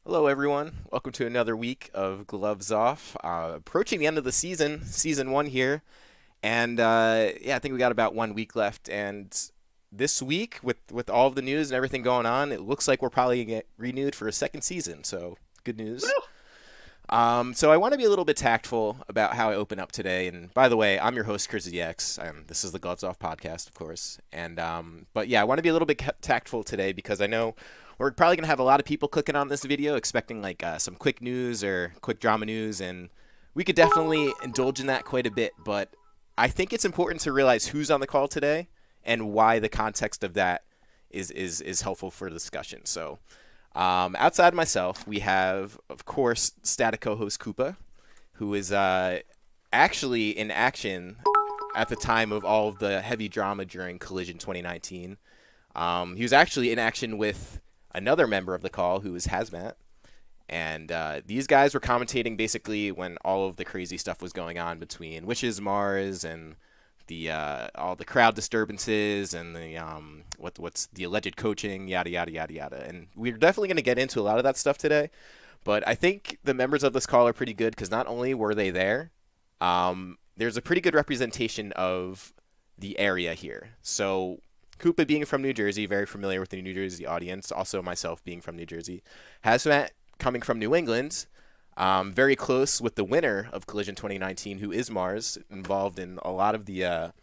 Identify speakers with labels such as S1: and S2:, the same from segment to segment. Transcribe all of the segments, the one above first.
S1: Hello, everyone. Welcome to another week of Gloves Off. Approaching the end of the season one here, and I think we got about 1 week left. And this week, with all of the news and everything going on, it looks like we're probably gonna get renewed for a second season. So good news. So I want to be a little bit tactful about how I open up today. And by the way, I'm your host, Chris ZX. This is the Gloves Off podcast, of course. And but yeah, I want to be a little bit tactful today because I know we're probably gonna have a lot of people clicking on this video, expecting like some quick news or quick drama news, and we could definitely indulge in that quite a bit. But I think it's important to realize who's on the call today and why the context of that is helpful for the discussion. So. Outside myself, we have, of course, static co-host Koopa, who is actually in action at the time of all of the heavy drama during Collision 2019. He was actually in action with another member of the call, who is Hazmatt. And these guys were commentating basically when all of the crazy stuff was going on between Wishes, Mars, and the all the crowd disturbances and the what's the alleged coaching, yada yada yada yada. And we're definitely going to get into a lot of that stuff today. But I think the members of this call are pretty good because not only were they there, there's a pretty good representation of the area here. So Koopa being from New Jersey, very familiar with the New Jersey audience. Also myself being from New Jersey. Hazmatt coming from New England. Very close with the winner of Collision 2019, who is Mars, involved in a lot of the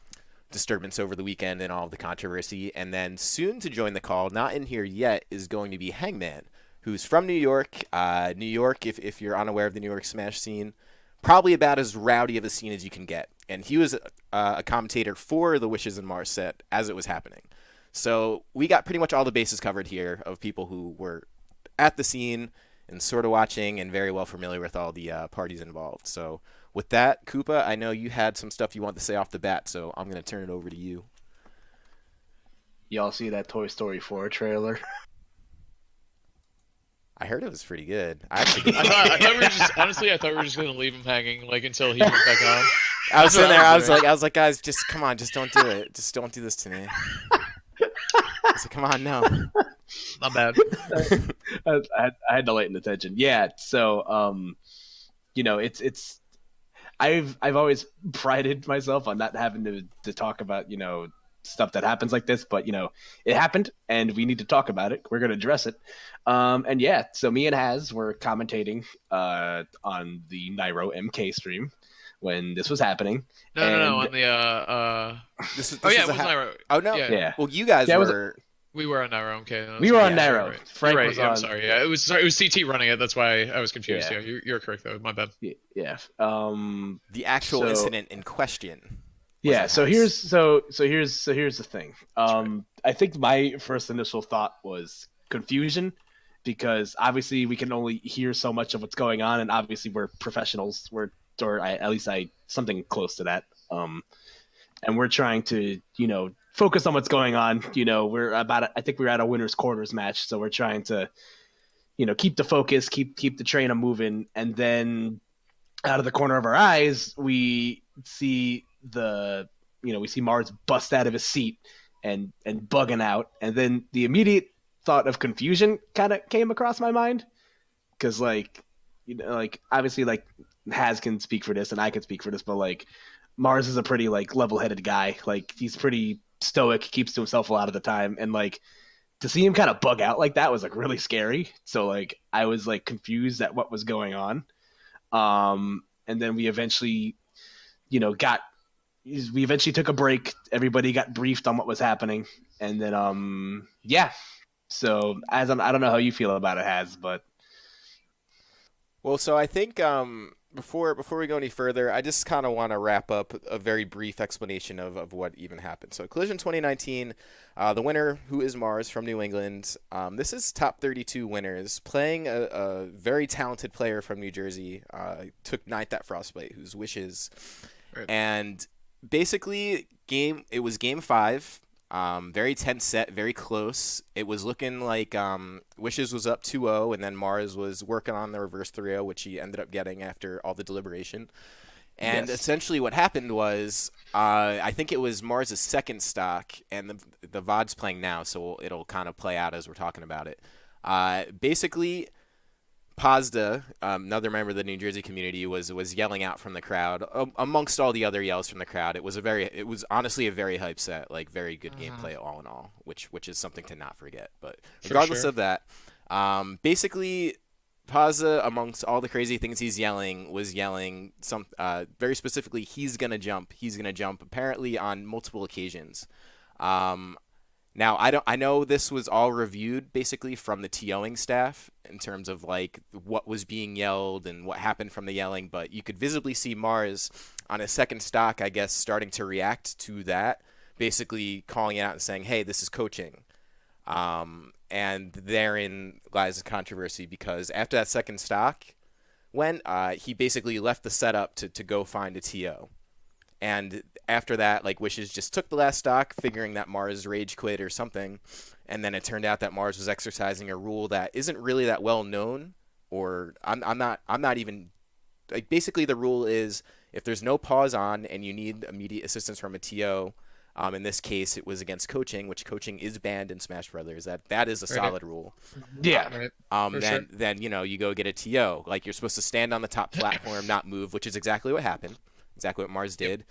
S1: disturbance over the weekend and all of the controversy. And then soon to join the call, not in here yet, is going to be Hangman, who's from New York. New York, if you're unaware of the New York Smash scene, probably about as rowdy of a scene as you can get. And he was a commentator for the Wishes and Mars set as it was happening. So we got pretty much all the bases covered here of people who were at the scene and sort of watching and very well familiar with all the parties involved. So with that, Koopa, I know you had some stuff you wanted to say off the bat, so I'm going to turn it over to you.
S2: Y'all see that Toy Story 4 trailer?
S1: I heard it was pretty good. I actually
S3: I thought we were just honestly. I thought we were just gonna leave him hanging like until he went back on.
S1: I was sitting there. I was like, guys, just come on, just don't do it. Just don't do this to me. I was like, come on, no.
S3: Not bad.
S2: I had to lighten attention. Yeah, so it's I've always prided myself on not having to talk about stuff that happens like this, but it happened and we need to talk about it. We're gonna address it. And yeah, so me and Haz were commentating on the Nairo MK stream when this was happening.
S3: No, on the
S1: This
S3: it was Nairo.
S1: Oh no.
S2: Yeah.
S1: Well, you guys were.
S3: We were on Nairo. Okay, no,
S2: We were on
S3: yeah,
S2: Nairo.
S3: Right.
S2: Frank
S3: You're right.
S2: was
S3: Yeah,
S2: on.
S3: I'm sorry. Yeah, it was CT running it. That's why I was confused.
S2: Yeah.
S3: Yeah, you're correct though. My bad.
S2: Yeah.
S1: The actual
S2: So-
S1: incident in question.
S2: Yeah,
S1: it
S2: so
S1: Haz?
S2: here's the thing. I think my first initial thought was confusion because obviously we can only hear so much of what's going on, and obviously we're professionals. At least something close to that. And we're trying to focus on what's going on. I think we're at a winners quarters match, so we're trying to keep the focus, keep the train moving, and then out of the corner of our eyes we see we see Mars bust out of his seat and bugging out, and then the immediate thought of confusion kind of came across my mind because obviously Haz can speak for this and I can speak for this, but Mars is a pretty level-headed guy. He's pretty stoic, keeps to himself a lot of the time, and to see him kind of bug out like that was really scary. So I was confused at what was going on. And then we eventually took a break. Everybody got briefed on what was happening, and then yeah. So I don't know how you feel about it, Haz, but
S1: Well, so I think before we go any further, I just kind of want to wrap up a very brief explanation of what even happened. So Collision 2019, the winner, who is Mars from New England, this is top 32 winners, playing a very talented player from New Jersey, took ninth at Frostbite, whose Wishes.
S3: Right.
S1: And basically, it was game 5. Very tense set, very close. It was looking like Wishes was up 2-0, and then Mars was working on the reverse 3-0, which he ended up getting after all the deliberation. And
S2: Yes.
S1: essentially what happened was, I think it was Mars' second stock, and the VOD's playing now, so it'll kind of play out as we're talking about it. Basically, Pazda, another member of the New Jersey community, was yelling out from the crowd. Amongst all the other yells from the crowd, it was honestly a very hype set, like very good gameplay all in all, which is something to not forget. But regardless of that, basically, Pazda, amongst all the crazy things he's yelling, was yelling some very specifically, he's gonna jump, apparently on multiple occasions. Now, I know this was all reviewed basically from the TOing staff in terms of like what was being yelled and what happened from the yelling, but you could visibly see Mars on his second stock, I guess, starting to react to that, basically calling it out and saying, "Hey, this is coaching." And therein lies the controversy, because after that second stock went, he basically left the setup to go find a TO. And after that, like, Wishes just took the last stock, figuring that Mars rage quit or something. And then it turned out that Mars was exercising a rule that isn't really that well known, or I'm not even like, basically the rule is if there's no pause on and you need immediate assistance from a TO, in this case it was against coaching, which coaching is banned in Smash Brothers. That is a solid rule.
S2: Yeah.
S1: Then you go get a TO. Like, you're supposed to stand on the top platform, not move, which is exactly what happened. Exactly what Mars did.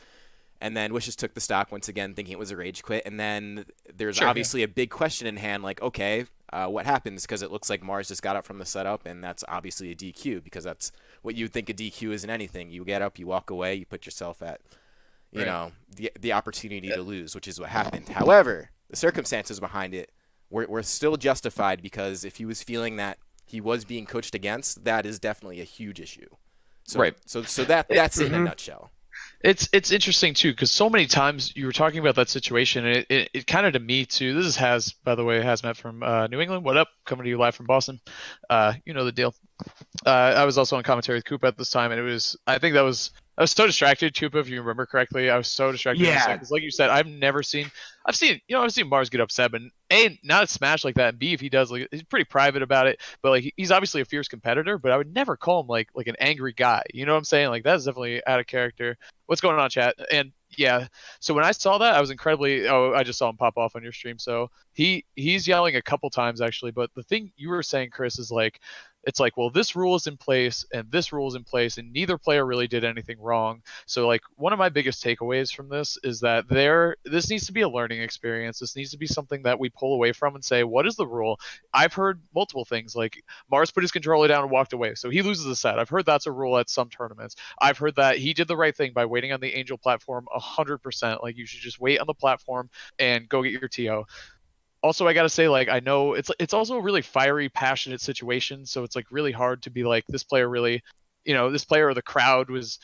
S1: And then Wishes took the stock once again, thinking it was a rage quit. And then there's obviously a big question in hand, like, okay, what happens? Because it looks like Mars just got up from the setup, and that's obviously a DQ, because that's what you would think a DQ is in anything. You get up, you walk away, you put yourself at, the opportunity to lose, which is what happened. However, the circumstances behind it were still justified, because if he was feeling that he was being coached against, that is definitely a huge issue. So that's it in a nutshell.
S3: It's interesting too, because so many times you were talking about that situation, and it kind of, to me too. This is by the way, Hazmatt from New England. What up? Coming to you live from Boston. You know the deal. I was also on commentary with Koopa at this time, and I was so distracted, Koopa, if you remember correctly. I was so distracted.
S2: Yeah.
S3: Because like you said, I've seen Mars get upset, but A, not at Smash like that, and B, if he does, like, he's pretty private about it, but like he's obviously a fierce competitor, but I would never call him like an angry guy. You know what I'm saying? Like, that's definitely out of character. What's going on, chat? And yeah, so when I saw that, I was I just saw him pop off on your stream. So he's yelling a couple times actually, but the thing you were saying, Chris, is like, it's like, well, this rule is in place and this rule is in place, and neither player really did anything wrong. So like, one of my biggest takeaways from this is that this needs to be a learning experience. This needs to be something that we pull away from and say, what is the rule? I've heard multiple things, like Mars put his controller down and walked away, so he loses the set. I've heard that's a rule at some tournaments. I've heard that he did the right thing by waiting on the Angel platform 100%. Like, you should just wait on the platform and go get your TO. Also, I gotta say, like, I know it's also a really fiery, passionate situation, so it's like really hard to be like, this player really, this player or the crowd was,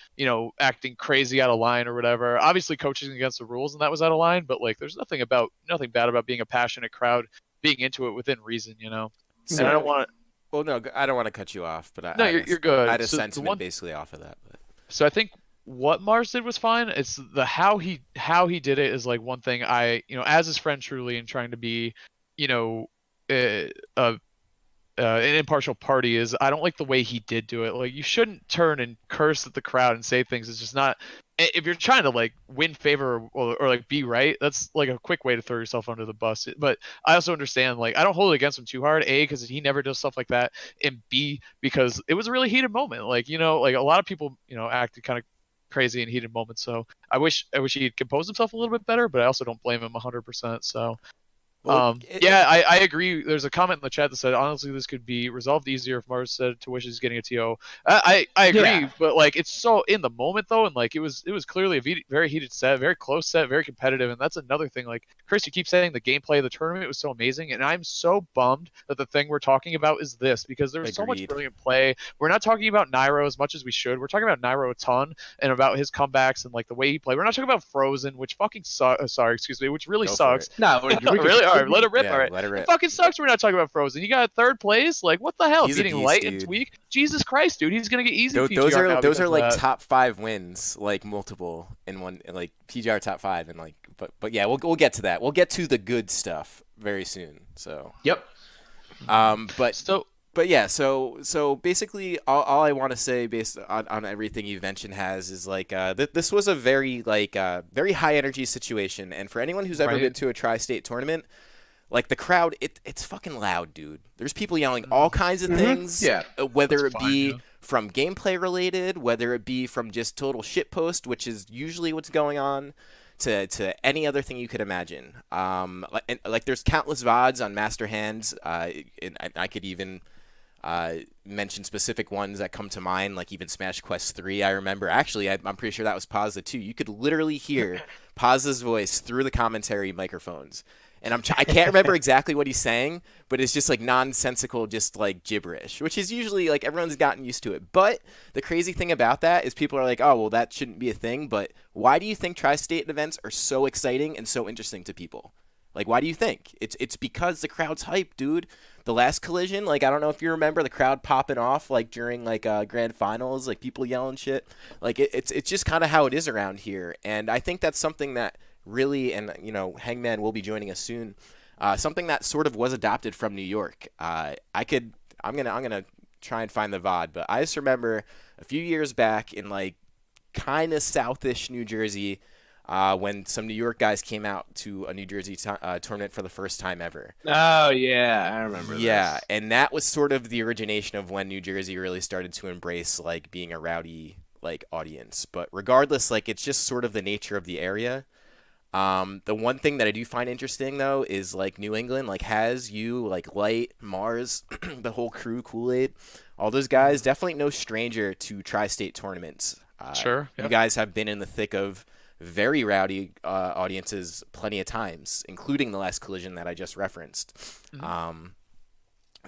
S3: acting crazy out of line or whatever. Obviously, coaching against the rules, and that was out of line, but like, there's nothing bad about being a passionate crowd, being into it within reason,
S1: So,
S3: and I don't want to.
S1: Well, no, I don't want to cut you off, but
S3: you're good.
S1: I had a sentiment basically off of that. But.
S3: So I think what Mars did was fine. It's the how he did it is like one thing. I, as his friend truly, and trying to be, an impartial party, is I don't like the way he did do it. Like, you shouldn't turn and curse at the crowd and say things. It's just not. If you're trying to like win favor or like be right, that's like a quick way to throw yourself under the bus. But I also understand, like, I don't hold it against him too hard. A, because he never does stuff like that, and B, because it was a really heated moment. Like, like a lot of people, acted kind of crazy in heated moments. So I wish he'd composed himself a little bit better, but I also don't blame him 100%. So. I agree. There's a comment in the chat that said, honestly, this could be resolved easier if Mars said to Wish he's getting a TO. I agree, but like, it's so in the moment though, and like, it was clearly a very heated set, very close set, very competitive, and that's another thing. Like, Chris, you keep saying the gameplay of the tournament was so amazing, and I'm so bummed that the thing we're talking about is this, because there's so much brilliant play. We're not talking about Nairo as much as we should. We're talking about Nairo a ton, and about his comebacks and like the way he played. We're not talking about Frozen, which fucking which really sucks.
S2: No,
S3: really. All right, let it rip.
S1: Yeah,
S3: all right,
S1: let it rip.
S3: It fucking sucks. We're not talking about Frozen. You got third place. Like, what the hell?
S1: He's a
S3: Beating
S1: beast,
S3: Light
S1: dude.
S3: and Tweak. Jesus Christ, dude. He's gonna get easy.
S1: Those are like top 5 wins, like multiple in one, like PGR top 5, and like, but yeah, we'll get to that. We'll get to the good stuff very soon. So.
S2: Yep.
S1: But yeah, so basically, all I want to say based on everything you've mentioned is like, this was a very very high energy situation, and for anyone who's ever been to a tri-state tournament, like the crowd, it's fucking loud, dude. There's people yelling all kinds of things,
S2: Yeah.
S1: whether
S3: That's
S1: it
S3: fine,
S1: be
S3: yeah.
S1: from gameplay related, whether it be from just total shitpost, which is usually what's going on, to any other thing you could imagine. Like there's countless VODs on Master Hands. And I could even mention specific ones that come to mind, like even Smash Quest 3. I remember, actually, I'm pretty sure that was Pazza too. You could literally hear Pazza's voice through the commentary microphones. And I can't remember exactly what he's saying, but it's just like nonsensical, just like gibberish, which is usually like everyone's gotten used to it. But the crazy thing about that is people are like, oh, well, that shouldn't be a thing. But why do you think tri-state events are so exciting and so interesting to people? Like, why do you think? It's because the crowd's hype, dude. The last collision, like, I don't know if you remember the crowd popping off, like, during, like, grand finals, like, people yelling shit. Like, it's just kind of how it is around here. And I think that's something that really, and, you know, Hangman will be joining us soon, something that sort of was adopted from New York. I'm gonna try and find the VOD, but I just remember a few years back in, like, kind of southish New Jersey, when some New York guys came out to a New Jersey tournament for the first time ever.
S2: Oh yeah, I remember.
S1: Yeah,
S2: this.
S1: and that was sort of the origination of when New Jersey really started to embrace like being a rowdy like audience. But regardless, like it's just sort of the nature of the area. The one thing that I do find interesting though is like New England, like has you like Light, Mars, the whole crew, Kool-Aid, all those guys, definitely no stranger to tri-state tournaments.
S3: Sure.
S1: You guys have been in the thick of very rowdy audiences plenty of times, including the last collision that I just referenced.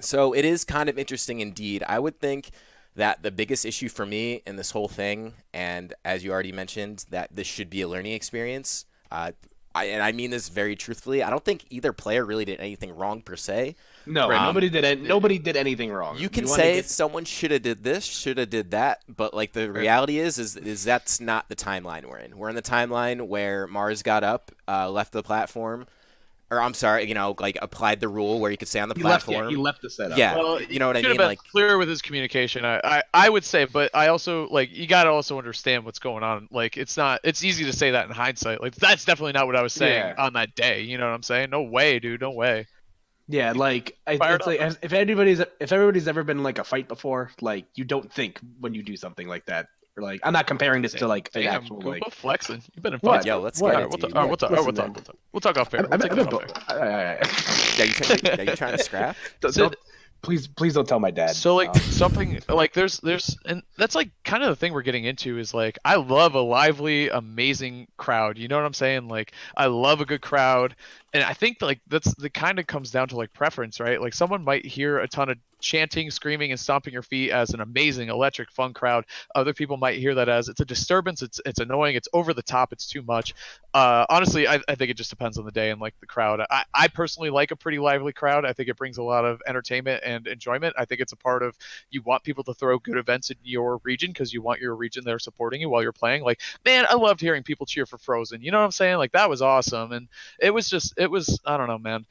S1: So it is kind of interesting indeed. I would think that the biggest issue for me in this whole thing, and as you already mentioned, that this should be a learning experience. And I mean this very truthfully. I don't think either player really did anything wrong per se.
S2: No, nobody did anything wrong.
S1: You can say someone should have did this, should have did that, but like the reality is that's not the timeline we're in. We're in the timeline where Mars got up, left the platform, or I'm sorry, you know, like applied the rule where you could stay on the platform.
S2: He left the setup.
S1: Yeah,
S3: Well,
S1: you know what I
S3: should
S1: mean.
S3: have been
S1: Like
S3: clear with his communication. I would say, but I also like you got to also understand what's going on. Like it's easy to say that in hindsight. Like that's definitely not what I was saying on that day. You know what I'm saying? No way, dude. No way.
S2: Yeah, like it's like if everybody's ever been in like a fight before, like you don't think when you do something like that. Or like I'm not comparing this to like an actual
S3: Koopa
S2: like
S3: flexing. You've been in
S2: What?
S3: fights.
S1: yo, let's
S2: What?
S1: get
S3: Alright,
S1: into
S3: we'll
S1: you.
S3: talk. We'll talk off air. We'll take that off air.
S1: Yeah, you trying to scrap?
S2: Please don't tell my dad.
S3: So like something like there's and that's like kind of the thing we're getting into is like I love a lively, amazing crowd. You know what I'm saying? Like I love a good crowd, and I think like that's the kind of comes down to like preference, right? Like someone might hear a ton of chanting, screaming, and stomping your feet as an amazing, electric, fun crowd. Other people might hear that as it's a disturbance, it's annoying, it's over the top, it's too much. Honestly, I think it just depends on the day and like the crowd. I personally like a pretty lively crowd. I think it brings a lot of entertainment and enjoyment. I think it's a part of you want people to throw good events in your region because you want your region there supporting you while you're playing. Like, man, I loved hearing people cheer for Frozen. You know what I'm saying? Like that was awesome, and it was I don't know, man.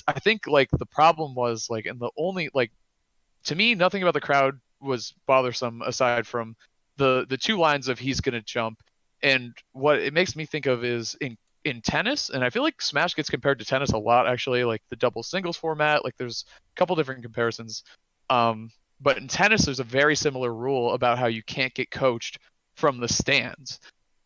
S3: I think like the problem was like, and the only like. To me, nothing about the crowd was bothersome aside from the two lines of he's gonna jump, and what it makes me think of is in tennis, and I feel like Smash gets compared to tennis a lot actually, like the double singles format. Like there's a couple different comparisons, but in tennis there's a very similar rule about how you can't get coached from the stands.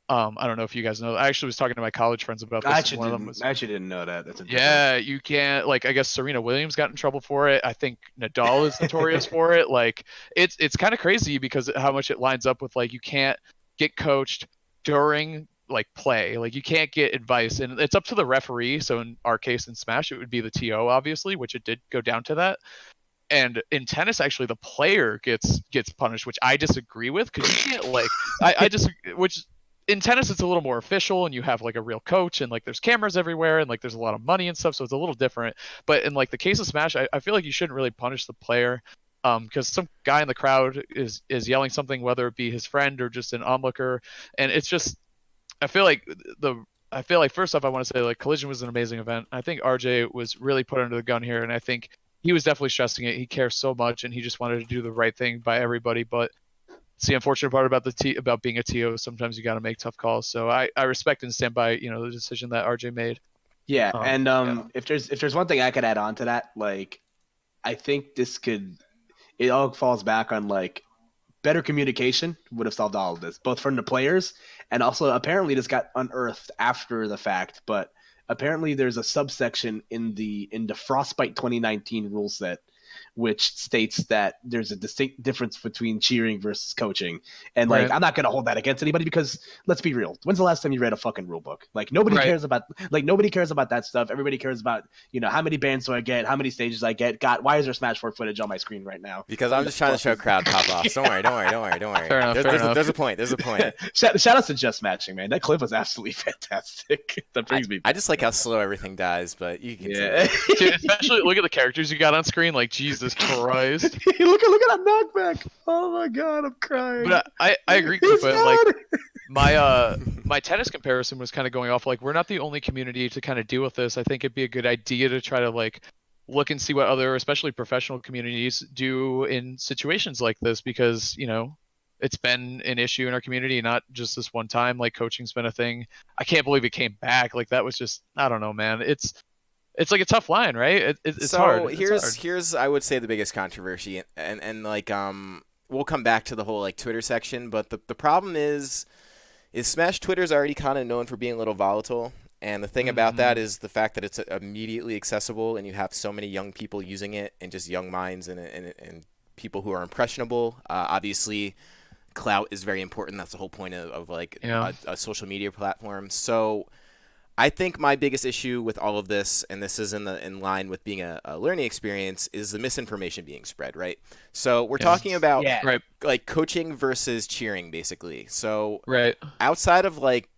S3: I don't know if you guys know. I actually was talking to my college friends about this.
S2: I actually didn't know that. That's
S3: yeah, you can't. Like, I guess Serena Williams got in trouble for it. I think Nadal is notorious for it. Like, it's kind of crazy because how much it lines up with like you can't get coached during like play. Like, you can't get advice, and it's up to the referee. So in our case in Smash, it would be the TO, obviously, which it did go down to that. And in tennis, actually, the player gets punished, which I disagree with because you can't like I just which. In tennis, it's a little more official, and you have like a real coach, and like there's cameras everywhere, and like there's a lot of money and stuff, so it's a little different. But in like the case of Smash, I feel like you shouldn't really punish the player, because some guy in the crowd is yelling something, whether it be his friend or just an onlooker, and it's just I feel like first off, I want to say like Collision was an amazing event. I think RJ was really put under the gun here, and I think he was definitely stressing it. He cares so much, and he just wanted to do the right thing by everybody, but. It's the unfortunate part about being a TO. Sometimes you got to make tough calls. So I respect and stand by the decision that RJ made.
S2: Yeah, and
S3: Yeah.
S2: if there's one thing I could add on to that, like I think it all falls back on like better communication would have solved all of this, both from the players and also apparently this got unearthed after the fact, but apparently there's a subsection in the Frostbite 2019 rule set which states that there's a distinct difference between cheering versus coaching. And like,
S3: Right.
S2: I'm not gonna hold that against anybody because let's be real. When's the last time you read a fucking rule book? Like nobody
S3: Right.
S2: cares about that stuff. Everybody cares about, how many bans do I get, how many stages I get. God, why is there Smash 4 footage on my screen right now?
S1: Because I'm just trying to show crowd pop offs. Don't worry.
S3: Fair enough, fair enough.
S1: There's a point.
S2: Shout out to Just Matching, man. That clip was absolutely fantastic. That brings me
S1: I just like how slow everything dies, but you can
S2: yeah.
S3: Dude, especially look at the characters you got on screen. Like Jesus Christ.
S2: look at that knockback. Oh my god, I'm crying.
S3: But I agree,
S2: It's
S3: Koopa. Like
S2: bad.
S3: my tennis comparison was kind of going off. Like we're not the only community to kind of deal with this. I think it'd be a good idea to try to like look and see what other, especially professional communities, do in situations like this because it's been an issue in our community, not just this one time. Like coaching's been a thing. I can't believe it came back. Like that was just, I don't know, man. It's like a tough line, right? It's
S1: so
S3: hard.
S1: Here's I would say the biggest controversy, and like we'll come back to the whole like Twitter section, but the problem is Smash Twitter's already kind of known for being a little volatile, and the thing about that is the fact that it's immediately accessible, and you have so many young people using it, and just young minds and people who are impressionable. Obviously, clout is very important. That's the whole point of like a social media platform. So I think my biggest issue with all of this, and this is in line with being a learning experience, is the misinformation being spread, right? So we're talking about
S3: right.
S1: like coaching versus cheering, basically. So
S3: Right.
S1: outside of like,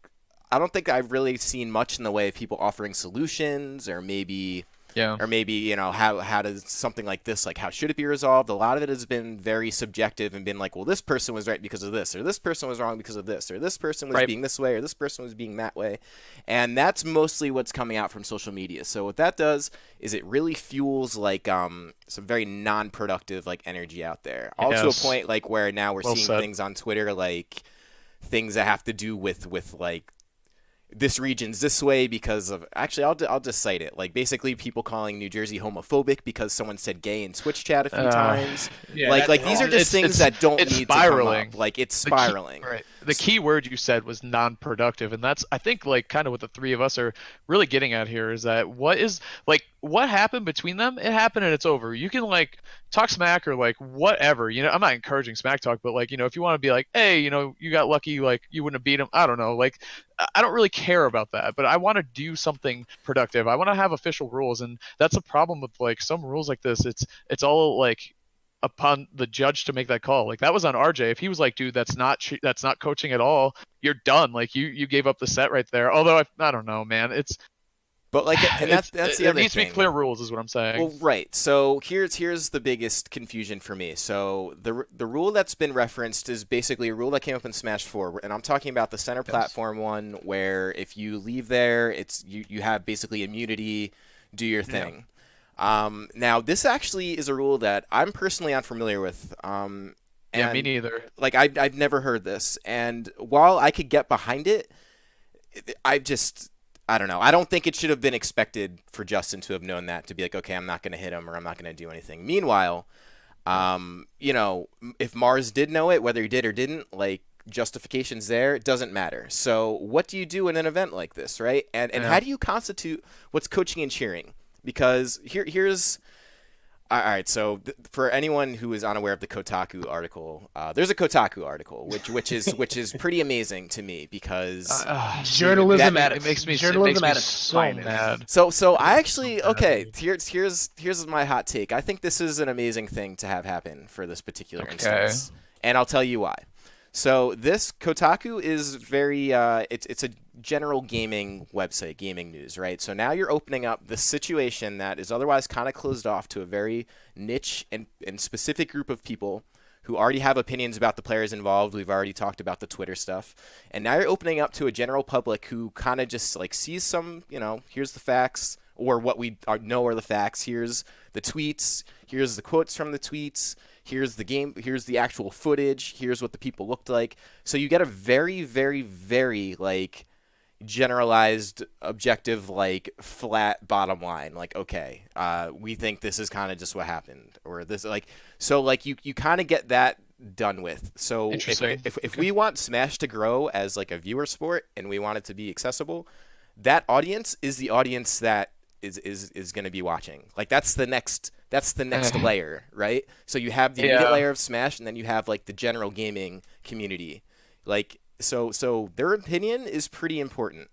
S1: I don't think I've really seen much in the way of people offering solutions or maybe how does something like this, like how should it be resolved? A lot of it has been very subjective and been like, well, this person was right because of this, or this person was wrong because of this, or this person was being this way, or this person was being that way. And that's mostly what's coming out from social media. So what that does is it really fuels like some very non-productive like energy out there. All to a point like where now we're seeing things on Twitter, like things that have to do with like this region's this way because of I'll just cite it, like basically people calling New Jersey homophobic because someone said gay in Twitch chat a few times. Like these are just things that don't need
S3: spiraling.
S1: to come up. Like it's spiraling.
S3: The key word you said was non-productive, and that's I think like kind of what the three of us are really getting at here is that what happened between them, it happened and it's over. You can like talk smack or like whatever, I'm not encouraging smack talk, but like if you want to be like, hey, you got lucky, like you wouldn't have beat him, I don't know, like I don't really care about that, but I want to do something productive. I want to have official rules, and that's a problem with like some rules like this. It's all like upon the judge to make that call. Like that was on RJ. If he was like, dude, that's not coaching at all, you're done. Like you gave up the set right there. Although I don't know, man.
S1: But like, and that's the other thing.
S3: There needs to be clear rules, is what I'm saying.
S1: Well, right. So here's the biggest confusion for me. So the rule that's been referenced is basically a rule that came up in Smash 4, and I'm talking about the center platform one, where if you leave there, it's you have basically immunity, do your thing. Now this actually is a rule that I'm personally unfamiliar with.
S3: Yeah, me neither.
S1: Like I've never heard this, and while I could get behind it, I don't know. I don't think it should have been expected for Justin to have known that, to be like, okay, I'm not going to hit him or I'm not going to do anything. Meanwhile, if Mars did know it, whether he did or didn't, like justification's there, it doesn't matter. So what do you do in an event like this, right? And how do you constitute what's coaching and cheering? Because here's all right. So for anyone who is unaware of the Kotaku article, there's a Kotaku article which is pretty amazing to me because
S2: journalism
S3: it makes me so mad.
S1: So I actually here's my hot take. I think this is an amazing thing to have happen for this particular instance, and I'll tell you why. So this Kotaku is very it's a general gaming website, gaming news, right? So now you're opening up the situation that is otherwise kind of closed off to a very niche and specific group of people who already have opinions about the players involved. We've already talked about the Twitter stuff. And now you're opening up to a general public who kind of just like sees some, here's the facts, or what we know are the facts. Here's the tweets. Here's the quotes from the tweets. Here's the game. Here's the actual footage. Here's what the people looked like. So you get a very, very, very like generalized, objective, like flat bottom line. Like, okay, we think this is kind of just what happened, or this like so like you kind of get that done with. So
S3: Interesting.
S1: if we want Smash to grow as like a viewer sport and we want it to be accessible, that audience is the audience that is going to be watching. Like that's the next layer, right? So you have the immediate layer of Smash, and then you have like the general gaming community. Like so their opinion is pretty important.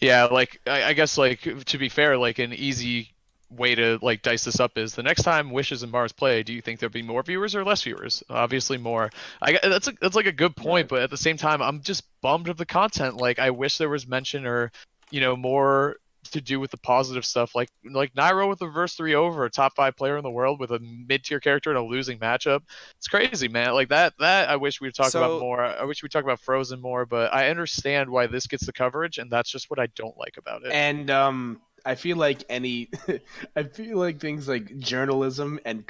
S3: Yeah, like I guess like to be fair, like an easy way to like dice this up is the next time Wishes and Mars play, do you think there'll be more viewers or less viewers? Obviously more. That's like a good point, but at the same time, I'm just bummed of the content. Like I wish there was mention or more to do with the positive stuff, like Nairo with the verse 3 over, a top 5 player in the world with a mid-tier character in a losing matchup. It's crazy, man. Like that I wish we'd talk about more. I wish we'd talk about Frozen more, but I understand why this gets the coverage, and that's just what I don't like about it.
S2: And I feel like I feel like things like journalism and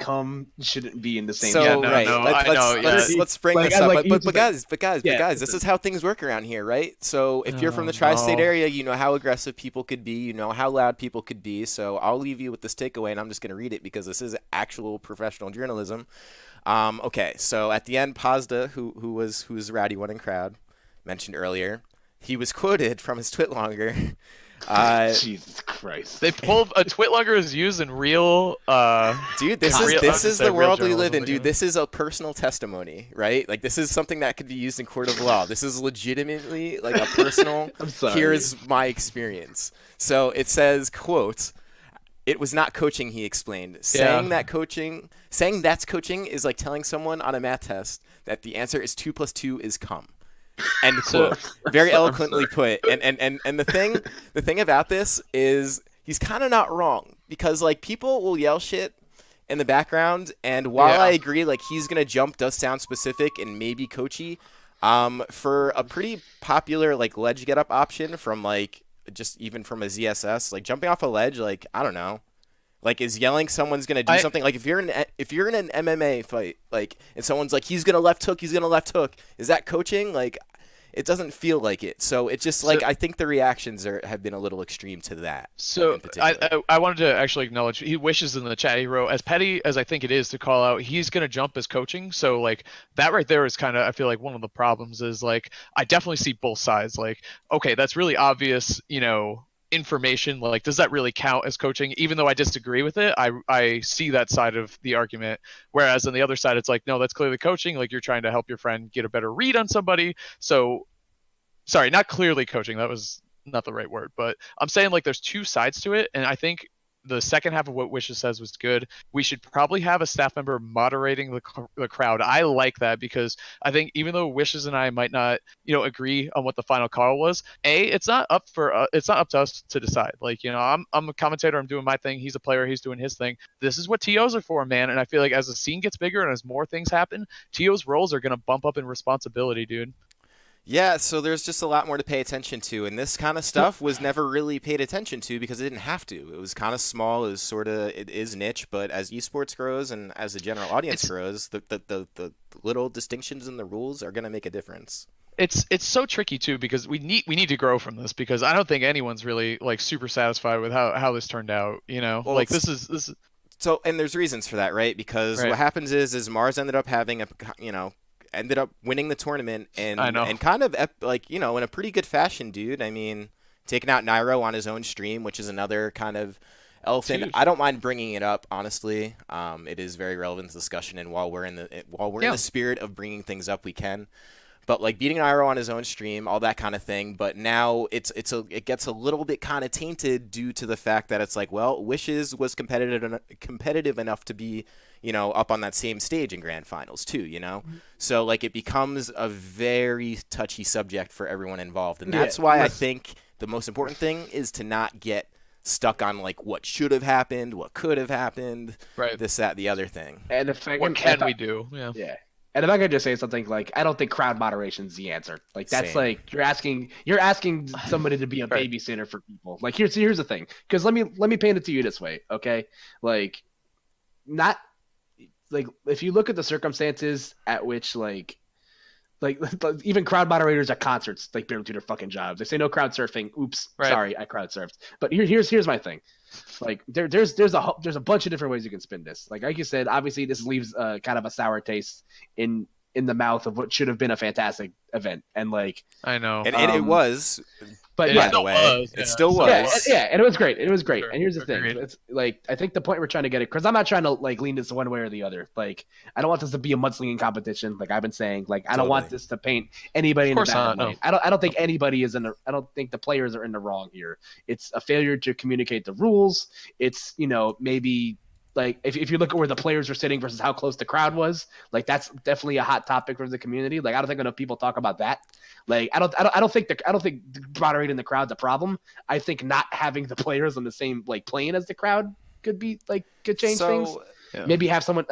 S2: shouldn't be in the same.
S1: So
S2: sentence.
S1: right, let's bring
S2: Like,
S1: this up.
S2: like,
S1: But guys, this is how things work around here, right? So if you're from the tri-state area, you know how aggressive people could be, you know how loud people could be. So I'll leave you with this takeaway, and I'm just going to read it because this is actual professional journalism. Okay, so at the end, Pazda, who was rowdy one in crowd, mentioned earlier, he was quoted from his TwitLonger.
S2: Jesus Christ!
S3: They pulled a TwitLonger is used in real.
S1: Dude, this is the world we live in, dude. This is a personal testimony, right? Like this is something that could be used in court of law. This is legitimately like a personal.
S2: I'm sorry.
S1: Here's my experience. So it says, quote, "It was not coaching," he explained. Saying that's coaching is like telling someone on a math test that the answer is 2 + 2 is come. End quote. Very eloquently put. And the thing about this is he's kind of not wrong, because like people will yell shit in the background, and while I agree like he's gonna jump does sound specific and maybe coachy, for a pretty popular like ledge get up option from like just even from a ZSS, like jumping off a ledge, like I don't know. Like, is yelling someone's gonna do something? Like, if you're in an MMA fight, like, and someone's like, he's gonna left hook, is that coaching? Like, it doesn't feel like it. So it's just like I think the reactions have been a little extreme to that.
S3: So I wanted to actually acknowledge he wishes in the chat. He wrote, as petty as I think it is to call out, he's gonna jump as coaching. So like that right there is kind of, I feel like one of the problems is like I definitely see both sides. Like, okay, that's really obvious, information, like does that really count as coaching? Even though I disagree with it, I see that side of the argument, whereas on the other side it's like, no, that's clearly coaching, like you're trying to help your friend get a better read on somebody. So sorry, not clearly coaching, that was not the right word, but I'm saying like there's two sides to it, and I think the second half of what Wishes says was good. We should probably have a staff member moderating the crowd. I like that, because I think even though Wishes and I might not, agree on what the final call was, it's not up to us to decide. Like, I'm a commentator, I'm doing my thing. He's a player, he's doing his thing. This is what TOs are for, man. And I feel like as the scene gets bigger and as more things happen, TOs roles are going to bump up in responsibility, dude.
S1: Yeah, so there's just a lot more to pay attention to, and this kind of stuff was never really paid attention to because it didn't have to. It was kind of small, it is niche, but as esports grows and as the general audience grows, the little distinctions in the rules are going to make a difference.
S3: It's so tricky too, because we need to grow from this, because I don't think anyone's really like super satisfied with how this turned out, Well, like this is
S1: So, and there's reasons for that, right? Because what happens is Mars ended up having ended up winning the tournament and kind of in a pretty good fashion, dude. I mean, taking out Nairo on his own stream, which is another kind of elephant.
S3: Huge.
S1: I don't mind bringing it up, honestly. It is very relevant to discussion, and while we're in the spirit of bringing things up, we can. But like beating Nairo on his own stream, all that kind of thing. But now it gets a little bit kind of tainted due to the fact that it's like, well, Wishes was competitive enough to be, up on that same stage in grand finals too, Mm-hmm. So like it becomes a very touchy subject for everyone involved, and that's why I think the most important thing is to not get stuck on like what should have happened, what could have happened,
S3: right?
S1: This, that, the other thing.
S2: And
S3: what can we do? Yeah.
S2: And if I could just say something like, I don't think crowd moderation is the answer. Like that's
S1: Same.
S2: like you're asking somebody to be a babysitter for people. Like here's the thing, because let me paint it to you this way, okay? Like, not like if you look at the circumstances at which like Like even crowd moderators at concerts like barely do their fucking jobs. They say no crowd surfing. Oops,
S3: Right.
S2: sorry, I crowd surfed. But here's my thing. Like there's a bunch of different ways you can spin this. Like you said, obviously this leaves kind of a sour taste in the mouth of what should have been a fantastic event. And like
S3: I know.
S1: And it was,
S2: but
S1: by
S2: yeah,
S1: the way, it still was.
S2: and it was great. It was great.
S3: Sure.
S2: And here's the thing:
S3: Agreed.
S2: it's like I think the point we're trying to get it, because I'm not trying to like lean this one way or the other. Like I don't want this to be a mudslinging competition. Like I've been saying, like I don't want this to paint anybody in the bad light. I don't think anybody is in the. I don't think the players are in the wrong here. It's a failure to communicate the rules. It's maybe. Like if you look at where the players were sitting versus how close the crowd was, like that's definitely a hot topic for the community. Like I don't think enough people talk about that. Like I don't think moderating the crowd's a problem. I think not having the players on the same like plane as the crowd could change things.
S3: Yeah.
S2: Maybe have someone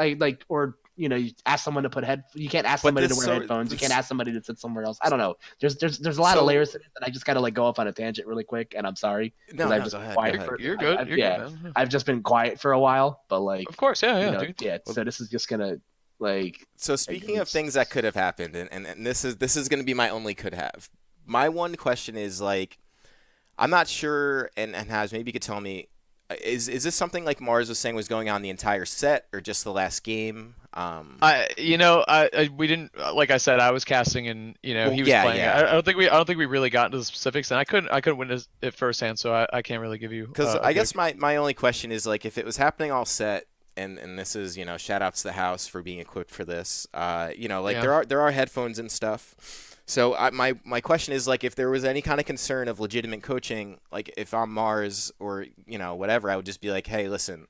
S2: you ask someone to put you can't ask somebody to wear headphones. You can't ask somebody to sit somewhere else. I don't know. There's a lot of layers to it that I just gotta like go off on a tangent really quick, and I'm sorry.
S1: No,
S2: I've just
S1: go ahead.
S2: quiet
S1: Go ahead.
S3: You're good. You're good, man.
S2: I've just been quiet for a while, but like
S3: Of course, yeah.
S2: yeah. So this is just gonna like.
S1: So speaking of things that could have happened, and this is going to be my only could have. My one question is like, I'm not sure, and Haz, maybe you could tell me, is this something like Mars was saying was going on the entire set or just the last game?
S3: We didn't, like I said, I was casting and he was playing.
S1: Yeah.
S3: I don't think we really got into the specifics, and I couldn't witness it firsthand, so I can't really give you.
S1: Because I guess my only question is like, if it was happening all set. And this is, shout outs to the house for being equipped for this. There are headphones and stuff. So my question is like, if there was any kind of concern of legitimate coaching, like if I'm Mars or whatever, I would just be like, hey, listen,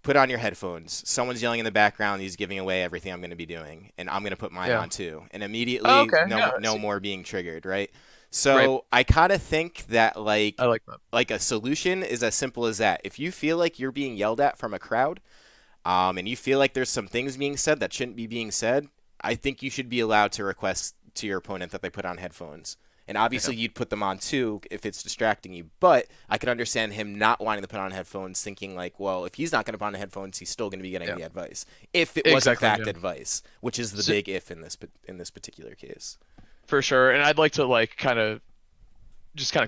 S1: put on your headphones. Someone's yelling in the background. He's giving away everything I'm going to be doing, and I'm going to put mine on too. And immediately, no more being triggered, right? So I kind of think that I like that. Like a solution is as simple as that. If you feel like you're being yelled at from a crowd. And you feel like there's some things being said that shouldn't be being said, I think you should be allowed to request to your opponent that they put on headphones. And obviously you'd put them on too if it's distracting you. But I can understand him not wanting to put on headphones, thinking like, well, if he's not going to put on headphones, he's still going to be getting the advice. If it was in fact advice, which is the big if in this particular case.
S3: For sure. And I'd like to like kind of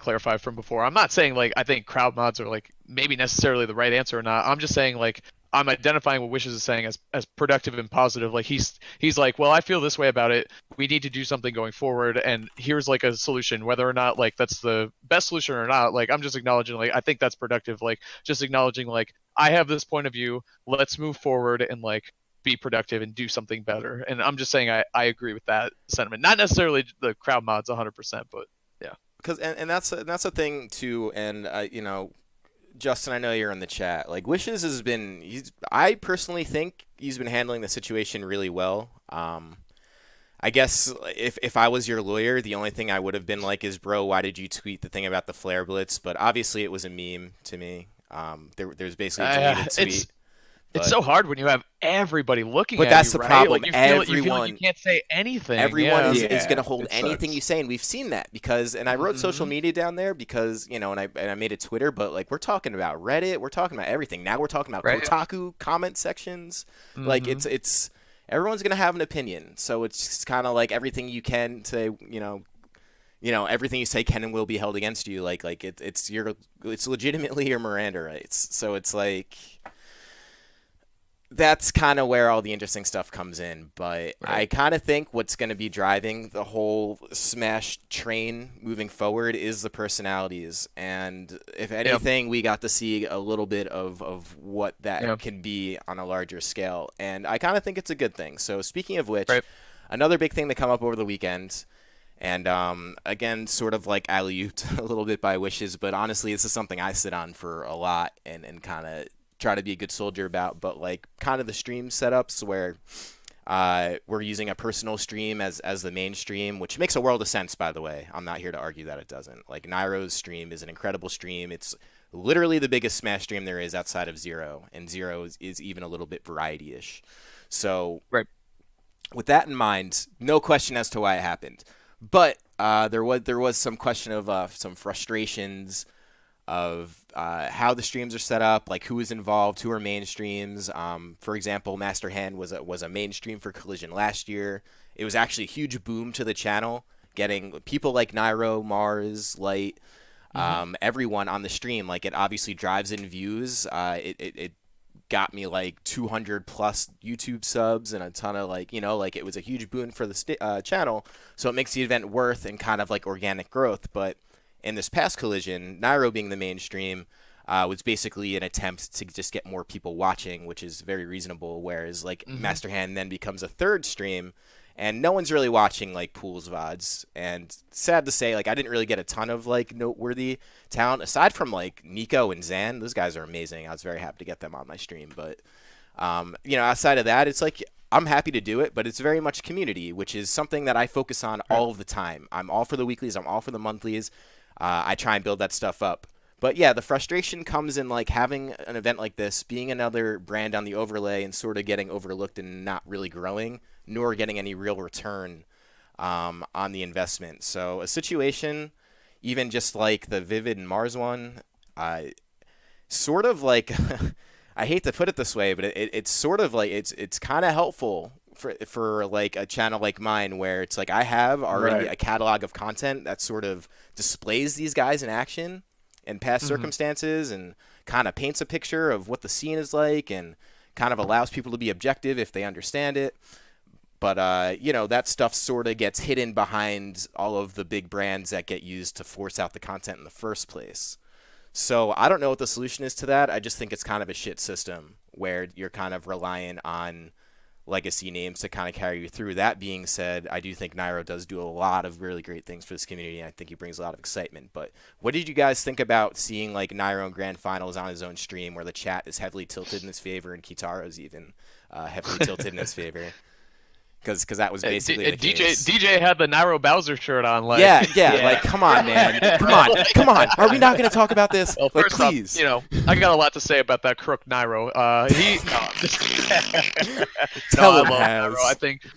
S3: clarify from before. I'm not saying like I think crowd mods are like maybe necessarily the right answer or not. I'm just saying like I'm identifying what Wishes is saying as productive and positive. Like he's like, well, I feel this way about it. We need to do something going forward, and here's like a solution. Whether or not like that's the best solution or not, like I'm just acknowledging like I think that's productive. Like just acknowledging like I have this point of view. Let's move forward and like be productive and do something better. And I'm just saying I agree with that sentiment. Not necessarily the crowd mods 100%, but yeah.
S1: Because and that's a thing too, and Justin, I know you're in the chat. Like Wishes I personally think he's been handling the situation really well. I guess if I was your lawyer, the only thing I would have been like is, bro, why did you tweet the thing about the flare blitz? But obviously it was a meme to me. There's basically a deleted tweet.
S3: It's so hard when you have everybody looking at you.
S1: But that's the problem.
S3: Like you feel like you can't say anything.
S1: Everyone is going to hold anything you say, and we've seen that and I wrote social media down there because and I made a Twitter, but like we're talking about Reddit, we're talking about everything. Now we're talking about Kotaku comment sections. Like it's everyone's going to have an opinion, so it's kind of like everything you can say. Everything you say can and will be held against you. Like it's legitimately your Miranda rights. So it's like. That's kind of where all the interesting stuff comes in, but I kind of think what's going to be driving the whole Smash train moving forward is the personalities, and if anything, we got to see a little bit of what that can be on a larger scale, and I kind of think it's a good thing. So speaking of which, another big thing that come up over the weekend, and again, sort of like alley-ooped a little bit by Wishes, but honestly, this is something I sit on for a lot and kind of try to be a good soldier about, but like kind of the stream setups where we're using a personal stream as the main stream, which makes a world of sense, by the way. I'm not here to argue that it doesn't. Like Nairo's stream is an incredible stream. It's literally the biggest Smash stream there is outside of Zero, and Zero is even a little bit variety-ish. So with that in mind, no question as to why it happened. But there was some question of some frustrations of how the streams are set up, like who is involved, who are main streams. For example, Master Hand was a main stream for Collision last year. It was actually a huge boom to the channel, getting people like Nairo, Mars, Light, everyone on the stream. Like, it obviously drives in views. It got me like 200 plus YouTube subs and a ton of like it was a huge boon for the channel. So it makes the event worth and kind of like organic growth. But in this past Collision, Nairo being the mainstream was basically an attempt to just get more people watching, which is very reasonable. Whereas like Master Hand then becomes a third stream, and no one's really watching like Pools VODs. And sad to say, like, I didn't really get a ton of like noteworthy talent aside from like Nico and Zan. Those guys are amazing. I was very happy to get them on my stream. But outside of that, it's like I'm happy to do it, but it's very much community, which is something that I focus on all of the time. I'm all for the weeklies. I'm all for the monthlies. I try and build that stuff up. But yeah, the frustration comes in like having an event like this, being another brand on the overlay and sort of getting overlooked and not really growing, nor getting any real return on the investment. So a situation, even just like the Vivid and Mars one, sort of like, I hate to put it this way, but it's sort of like, it's kind of helpful for like a channel like mine, where it's like I have already a catalog of content that sort of displays these guys in action and past circumstances, and kind of paints a picture of what the scene is like, and kind of allows people to be objective if they understand it. But that stuff sort of gets hidden behind all of the big brands that get used to force out the content in the first place. So I don't know what the solution is to that. I just think it's kind of a shit system where you're kind of relying on legacy names to kind of carry you through. That being said, I do think Nairo does do a lot of really great things for this community, and I think he brings a lot of excitement. But what did you guys think about seeing like Nairo in Grand Finals on his own stream, where the chat is heavily tilted in his favor and Kitaro's even heavily tilted in his favor? Because that was basically the case.
S3: DJ had the Nairo Bowser shirt on. Like,
S1: yeah. Like, come on, man. Come on. Are we not going to talk about this?
S3: Well,
S1: like,
S3: first
S1: please.
S3: Off, I got a lot to say about that crook Nairo.
S1: Tell him Has.
S3: Nairo, I think.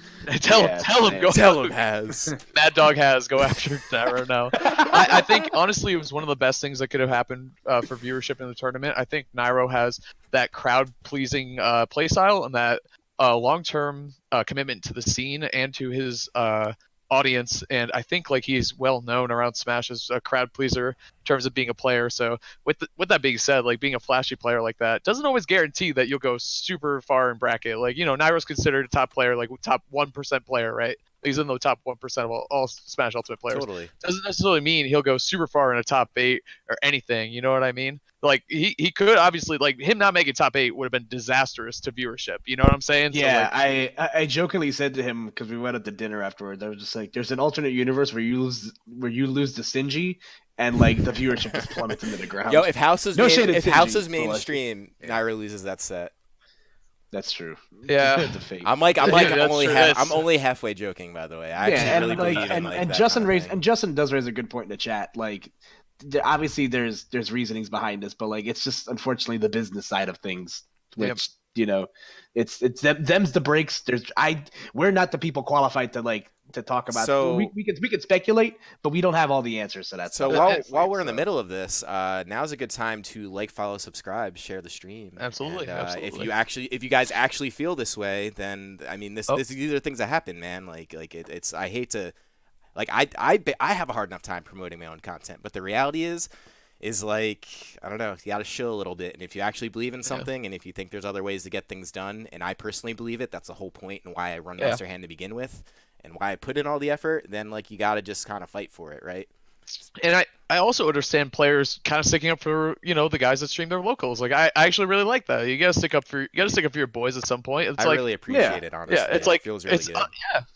S3: Tell him. Go.
S1: Tell him Has.
S3: Mad Dog Has. Go after Nairo now. I think honestly, it was one of the best things that could have happened for viewership in the tournament. I think Nairo has that crowd-pleasing playstyle and that long-term commitment to the scene and to his audience, and I think like he's well known around Smash as a crowd pleaser in terms of being a player. So with that being said, like being a flashy player like that doesn't always guarantee that you'll go super far in bracket. Like Nairo's considered a top player, like top 1% player, right? He's in the top 1% of all Smash Ultimate players.
S1: Totally.
S3: Doesn't necessarily mean he'll go super far in a top 8 or anything. You know what I mean? Like he could obviously, like him not making top 8 would have been disastrous to viewership. You know what I'm saying?
S2: Yeah,
S3: so, like,
S2: I jokingly said to him, because we went out to dinner afterwards, I was just like, "There's an alternate universe where you lose to Sinji, and like the viewership just plummets into the ground."
S1: Yo, if House is mainstream,
S2: yeah.
S1: Nairo loses that set.
S2: That's true.
S3: Yeah.
S2: It's a fate.
S1: I'm only halfway joking, by the way. I actually really believe in like that
S2: Justin
S1: kind of thing.
S2: and Justin does raise a good point in the chat. Like, obviously there's reasonings behind this, but like it's just unfortunately the business side of things, which it's them's the breaks. We're not the people qualified to talk about.
S1: So
S2: we could speculate, but we don't have all the answers to that.
S1: So while we're in the middle of this, now's a good time to like, follow, subscribe, share the stream.
S3: Absolutely.
S1: And,
S3: absolutely.
S1: if you guys actually feel this way, then I mean these are things that happen, man. Like it's I hate to, like I have a hard enough time promoting my own content, but the reality is like, I don't know, you got to show a little bit. And if you actually believe in something, and if you think there's other ways to get things done, and I personally believe it, that's the whole point and why I run Master Hand to begin with, and why I put in all the effort, then like you got to just kind of fight for it, right?
S3: And I also understand players kind of sticking up for the guys that stream their locals. Like I actually really like that. You gotta stick up for your boys at some point. It's
S1: I really appreciate it, honestly.
S3: Yeah, it's like
S1: it feels really good.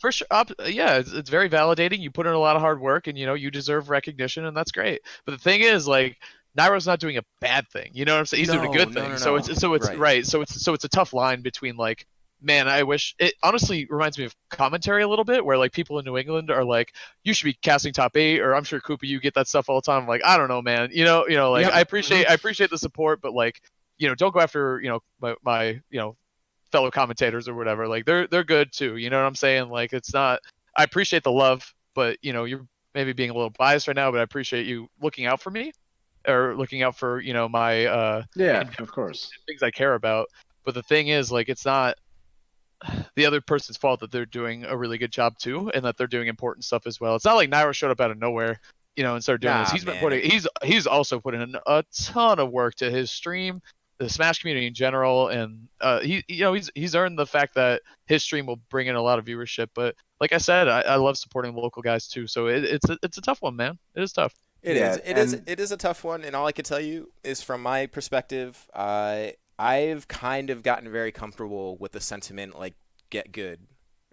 S3: For sure. It's very validating. You put in a lot of hard work, and you deserve recognition, and that's great. But the thing is, like, Nairo's not doing a bad thing. You know what I'm saying? He's doing a good thing.
S1: No.
S3: So it's right. So it's a tough line between like, man, I wish it honestly reminds me of commentary a little bit, where like people in New England are like, you should be casting top 8, or I'm sure Koopa, you get that stuff all the time. I'm like, I don't know, man. Like I appreciate the support, but like, don't go after my fellow commentators or whatever. Like they're good too. You know what I'm saying? Like it's not. I appreciate the love, but you're maybe being a little biased right now. But I appreciate you looking out for me. or looking out for my
S2: of course.
S3: things I care about. But the thing is, like, it's not the other person's fault that they're doing a really good job too, and that they're doing important stuff as well. It's not like Nairo showed up out of nowhere, and started doing this.
S1: Nah,
S3: He's been
S1: man.
S3: he's also put in a ton of work to his stream, the Smash community in general, and he's earned the fact that his stream will bring in a lot of viewership. But like I said, I love supporting local guys too. So it's a tough one, man. It is tough.
S1: It is a tough one, and all I can tell you is from my perspective, I've kind of gotten very comfortable with the sentiment like get good,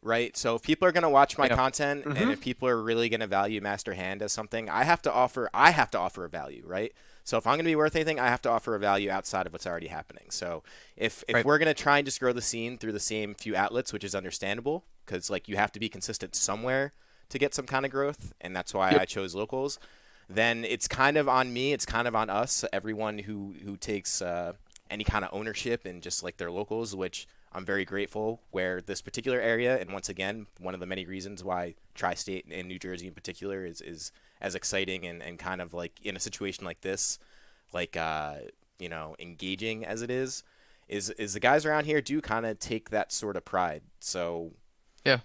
S1: right? So if people are going to watch my content and if people are really going to value Master Hand as something, I have to offer a value, right? So if I'm going to be worth anything, I have to offer a value outside of what's already happening. So if we're going to try and just grow the scene through the same few outlets, which is understandable because like you have to be consistent somewhere to get some kind of growth, and that's why I chose locals, then it's kind of on me, it's kind of on us, everyone who takes any kind of ownership in just like their locals, which I'm very grateful where this particular area, and once again, one of the many reasons why Tri-State and New Jersey in particular is as exciting and kind of like in a situation like this, like, engaging as it is the guys around here do kind of take that sort of pride. So
S3: yeah,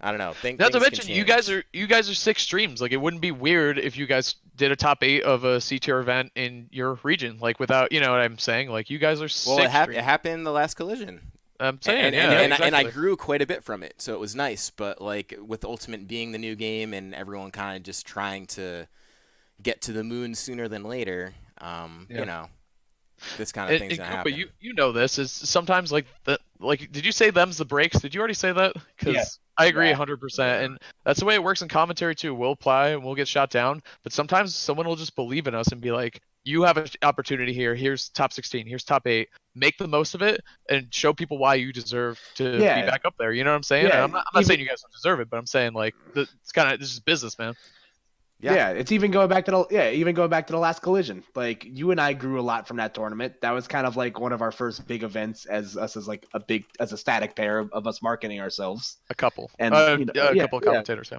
S1: I don't know.
S3: Not to mention, you guys are 6 streams. Like, it wouldn't be weird if you guys did a top 8 of a C tier event in your region. Like, without, you know what I'm saying? Like, you guys are 6.
S1: Well, it happened the last collision.
S3: I'm saying,
S1: and I grew quite a bit from it, so it was nice. But like with Ultimate being the new game and everyone kind of just trying to get to the moon sooner than later, this kind of thing's gonna happen.
S3: But you know this is sometimes like did you say them's the breaks? Did you already say that? Because I agree 100%, and that's the way it works in commentary too. We'll apply and we'll get shot down, but sometimes someone will just believe in us and be like, you have an opportunity here. Here's top 16. Here's top 8. Make the most of it and show people why you deserve to be back up there. You know what I'm saying?
S2: Yeah,
S3: I'm not saying you guys don't deserve it, but I'm saying like this is business, man.
S2: Yeah, it's even going back to the last collision. Like, you and I grew a lot from that tournament. That was kind of like one of our first big events as like as a static pair of us marketing ourselves.
S3: A couple,
S2: and
S3: a couple of commentators,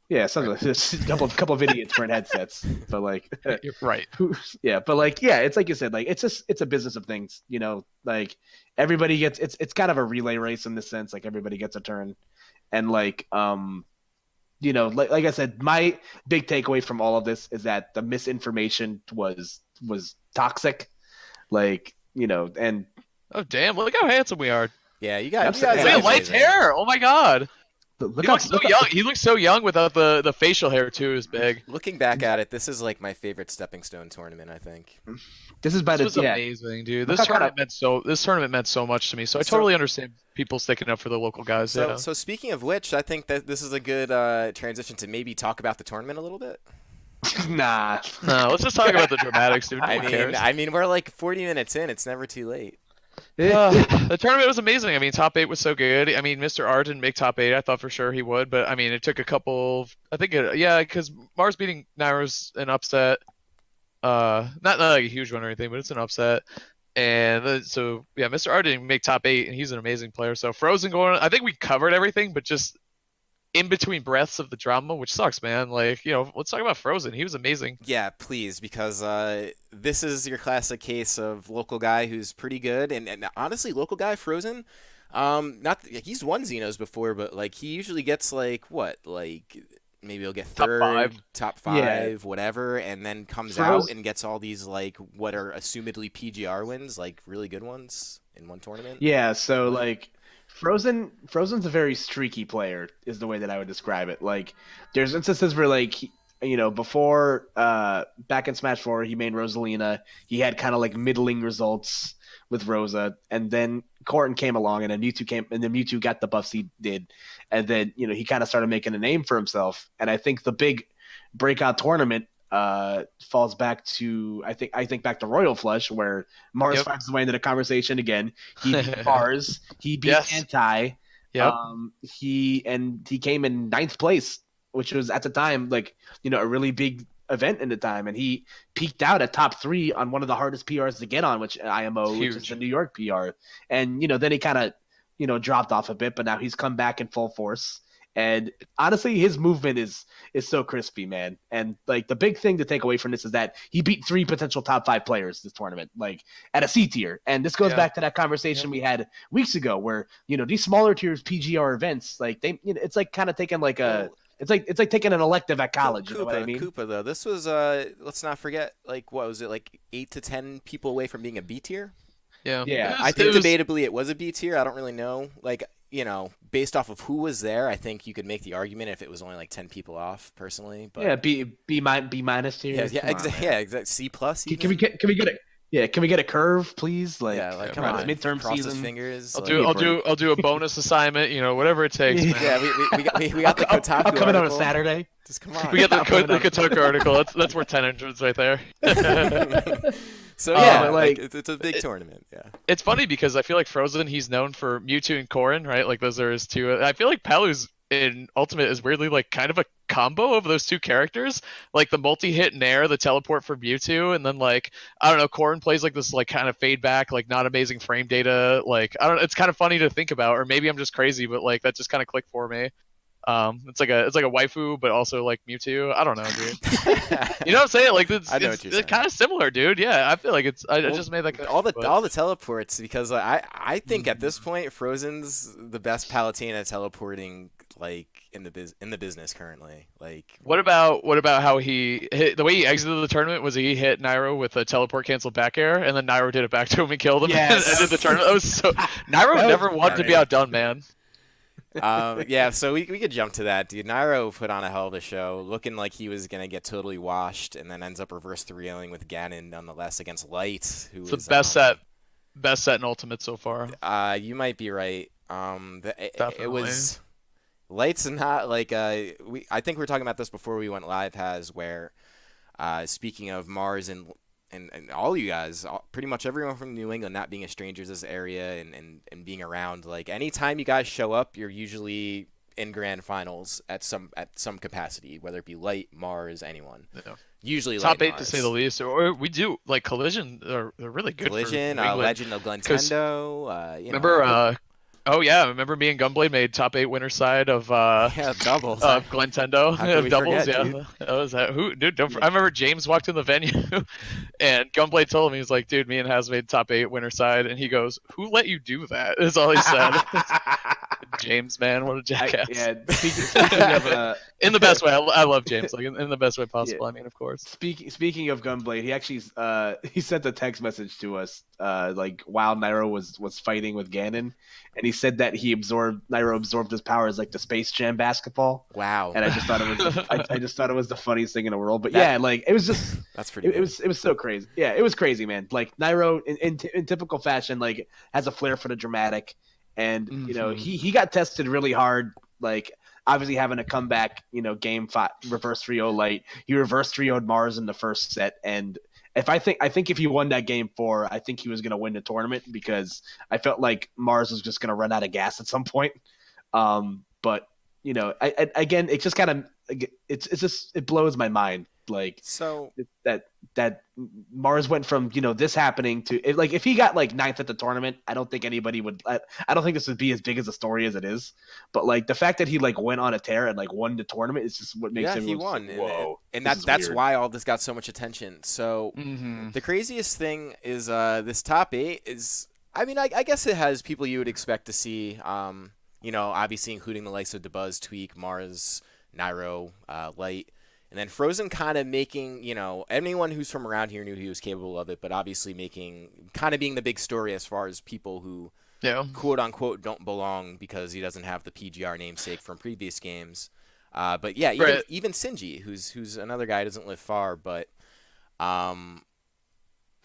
S2: Yeah, a couple of idiots wearing headsets, but like,
S3: you're right.
S2: Yeah, but like, it's like you said, like it's a business of things, like everybody gets it's kind of a relay race in this sense, like everybody gets a turn, and like like I said, my big takeaway from all of this is that the misinformation was toxic, like and
S3: oh damn, look how handsome we are.
S1: Yeah, you guys.
S3: Look at Light's hair. Oh my god. He looks so young. He looks so young without the facial hair too is big.
S1: Looking back at it, this is like my favorite stepping stone tournament, I think.
S2: This was
S3: amazing, dude. This tournament meant so much to me. So I totally understand people sticking up for the local guys.
S1: So speaking of which, I think that this is a good transition to maybe talk about the tournament a little bit.
S2: No,
S3: let's just talk about the dramatics, dude.
S1: I mean, we're like 40 minutes in. It's never too late.
S3: The tournament was amazing. I mean, top 8 was so good. I mean, Mr. R didn't make top 8. I thought for sure he would, but I mean, it took a couple. Because Mars beating Nairo's an upset. Not like a huge one or anything, but it's an upset. And Mr. R didn't make top 8, and he's an amazing player. So Frozen going. I think we covered everything, but just in between breaths of the drama, which sucks, man. Like, let's talk about Frozen. He was amazing.
S1: Yeah, please, because this is your classic case of local guy who's pretty good, and honestly, local guy Frozen. He's won Xenos before, but like he usually gets like maybe he'll get third, top 5, whatever, and then comes out and gets all these like what are assumedly PGR wins, like really good ones in one tournament.
S2: Yeah, so like. Frozen's a very streaky player, is the way that I would describe it. Like, there's instances where, like, before, back in Smash 4, he made Rosalina. He had kind of like middling results with Rosa, and then Corrin came along, and then Mewtwo got the buffs he did, and then he kind of started making a name for himself. And I think the big breakout tournament falls back to I think back to Royal Flush, where Mars finds his way into the conversation again. He beat Mars, he beat Anti.
S3: Yep.
S2: He came in 9th place, which was at the time like a really big event in the time, and he peaked out at top 3 on one of the hardest PRs to get on, which IMO, which is the New York PR. And then he kind of dropped off a bit, but now he's come back in full force. And honestly, his movement is so crispy, man. And like the big thing to take away from this is that he beat 3 potential top 5 players this tournament, like at a C tier. And this goes back to that conversation we had weeks ago, where these smaller tiers PGR events, like it's like kind of taking like a it's like taking an elective at college. You know what I mean?
S1: Koopa though, this was let's not forget, like what was it, like 8 to 10 people away from being a B tier.
S2: Yeah.
S1: I think debatably it was a B tier. I don't really know. Like, based off of who was there, I think you could make the argument if it was only like 10 people off, personally. But
S2: yeah, B minus tier.
S1: Yeah, exactly. C plus.
S2: Can we get it? Yeah, can we get a curve, please? Like,
S1: come on,
S2: midterm
S1: cross
S2: season.
S1: His fingers.
S3: I'll do a bonus assignment. Whatever it takes. Man.
S1: Yeah, we got the Kotaku.
S2: I'll come in on a
S1: article.
S2: Saturday.
S1: Just come on.
S3: We got the Kotaku article. That's worth 10 entrants right there.
S1: So yeah, it's a big tournament. Yeah.
S3: It's funny because I feel like Frozen, he's known for Mewtwo and Corrin, right? Like those are his two. I feel like Palu's in Ultimate is weirdly like kind of a combo of those two characters, like the multi-hit Nair, the teleport for Mewtwo, and then like I don't know, Corrin plays like this like kind of fade back, like not amazing frame data. Like I don't know, it's kind of funny to think about, or maybe I'm just crazy, but like that just kind of clicked for me. It's like a waifu, but also like Mewtwo. I don't know, dude. You know what I'm saying? Like it's kind of similar, dude. Yeah, I feel like I just made that
S1: all the teleports, because I think at this point Frozen's the best Palutena teleporting like in the business currently. Like
S3: what about how he hit, the way he exited the tournament was he hit Nairo with a teleport cancel back air, and then Nairo did it back to him and killed him.
S2: Yes.
S3: And ended the tournament. That was so Nairo never wanted to be outdone, man.
S1: Yeah, so we could jump to that, dude. Nairo put on a hell of a show, looking like he was gonna get totally washed, and then ends up reverse 3-0ing with Ganon nonetheless against Light, who
S3: it's
S1: was
S3: the best set in Ultimate so far.
S1: You might be right. It was Light's not like I think we were talking about this before we went live, where speaking of Mars and all you guys, pretty much everyone from New England not being a stranger to this area and being around, like anytime you guys show up, you're usually in grand finals at some capacity, whether it be Light, Mars, anyone. Yeah. Usually
S3: top 8
S1: Mars.
S3: to say the least. Or we do like Collision. They're really good.
S1: Collision, Legend of Glintendo.
S3: Remember? Oh yeah, remember me and Gunblade made top 8 winner side of
S1: doubles
S3: of Glintendo. Doubles,
S1: forget,
S3: yeah.
S1: Dude?
S3: That was that. Who, dude? I remember James walked in the venue, and Gunblade told him, he was like, "Dude, me and Haz made top 8 winner side," and he goes, "Who let you do that?" Is all he said. James, man, what a jackass.
S2: Speaking of
S3: in the best way. I love James, like in the best way possible. Yeah. I mean, of course.
S2: Speaking of Gunblade, he actually he sent a text message to us like while Nairo was fighting with Ganon, and he said that Nairo absorbed his powers like the Space Jam basketball.
S1: Wow.
S2: And I just thought it was I just thought it was the funniest thing in the world. But like it was just
S1: that's pretty.
S2: It was so crazy. Yeah, it was crazy, man. Like Nairo in typical fashion, like has a flair for the dramatic. And he got tested really hard, like obviously having a comeback, game 5 reverse 3-0 Light. He reverse 3-0'd Mars in the first set, and I think if he won that game 4, I think he was going to win the tournament, because I felt like Mars was just going to run out of gas at some point. But again, it just kind of it blows my mind. Like
S1: so
S2: that Mars went from this happening to like if he got like 9th at the tournament, I don't think anybody would. I don't think this would be as big as a story as it is. But like the fact that he like went on a tear and like won the tournament is just what makes him.
S1: He won.
S2: Like, whoa,
S1: and that's why all this got so much attention. So the craziest thing is this top 8 is. I mean, I guess it has people you would expect to see. Obviously including the likes of DeBuzz, Tweak, Mars, Nairo, Light. And then Frozen kind of making, anyone who's from around here knew he was capable of it, but obviously being the big story as far as people who, quote unquote, don't belong because he doesn't have the PGR namesake from previous games. But yeah, even Sinji, who's another guy who doesn't live far, but
S3: I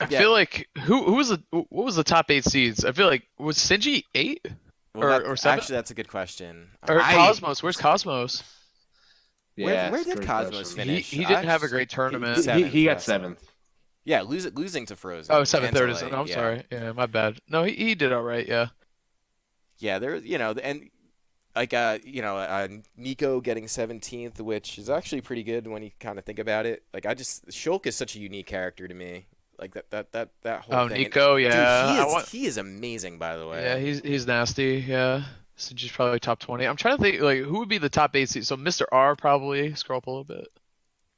S3: feel like what was the top 8 seeds? I feel like was Sinji 8 or 7?
S1: Actually, that's a good question.
S3: Or Cosmos? Where's Cosmos?
S2: Yeah,
S1: where did Cosmos finish?
S3: He didn't have a great tournament.
S2: He got 7th.
S1: Yeah, losing to Frozen.
S3: Oh, 7th, 3rd. I'm sorry. Yeah, my bad. No, he did all right. Yeah.
S1: Yeah, there. And like Nico getting 17th, which is actually pretty good when you kind of think about it. Like Shulk is such a unique character to me. Like that whole thing.
S3: Oh, Nico, yeah.
S1: Dude, he is amazing, by the way.
S3: Yeah, he's nasty. Yeah. So she's probably top 20. I'm trying to think like who would be the top 8 seed. So Mr. R probably scroll up a little bit.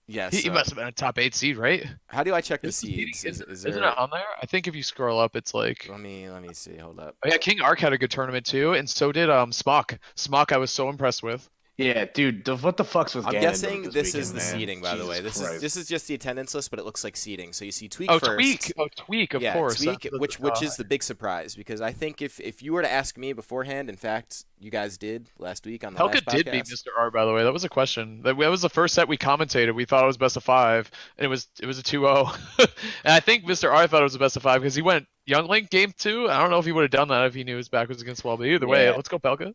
S1: Yes.
S3: He must have been a top 8 seed, right?
S1: How do I check the
S3: Is he beating-
S1: seeds?
S3: Isn't it on there? I think if you scroll up, it's like.
S1: Let me see. Hold up.
S3: Oh yeah, King Ark had a good tournament too, and so did Smock. Smock, I was so impressed with.
S2: Yeah, dude, what the fuck's with
S1: I'm
S2: Ganon
S1: guessing
S2: this
S1: this is
S2: weekend,
S1: the
S2: man?
S1: seeding, by the way.
S2: Jesus
S1: This is just the attendance list, but it looks like seeding. So you see Tweak
S3: Oh,
S1: first.
S3: Tweak, of
S1: Yeah,
S3: course.
S1: Tweak,
S3: That's
S1: which is the big surprise, because I think if you were to ask me beforehand, in fact, you guys did last week on the
S3: Pelka
S1: last podcast.
S3: did beat Mr. R, by the way. That was a question. That was the first set we commentated. We thought it was best of 5, and it was a 2-0. And I think Mr. R thought it was a best of 5 because he went Young Link game 2. I don't know if he would have done that if he knew his back was against the wall, but either way, let's go Pelka.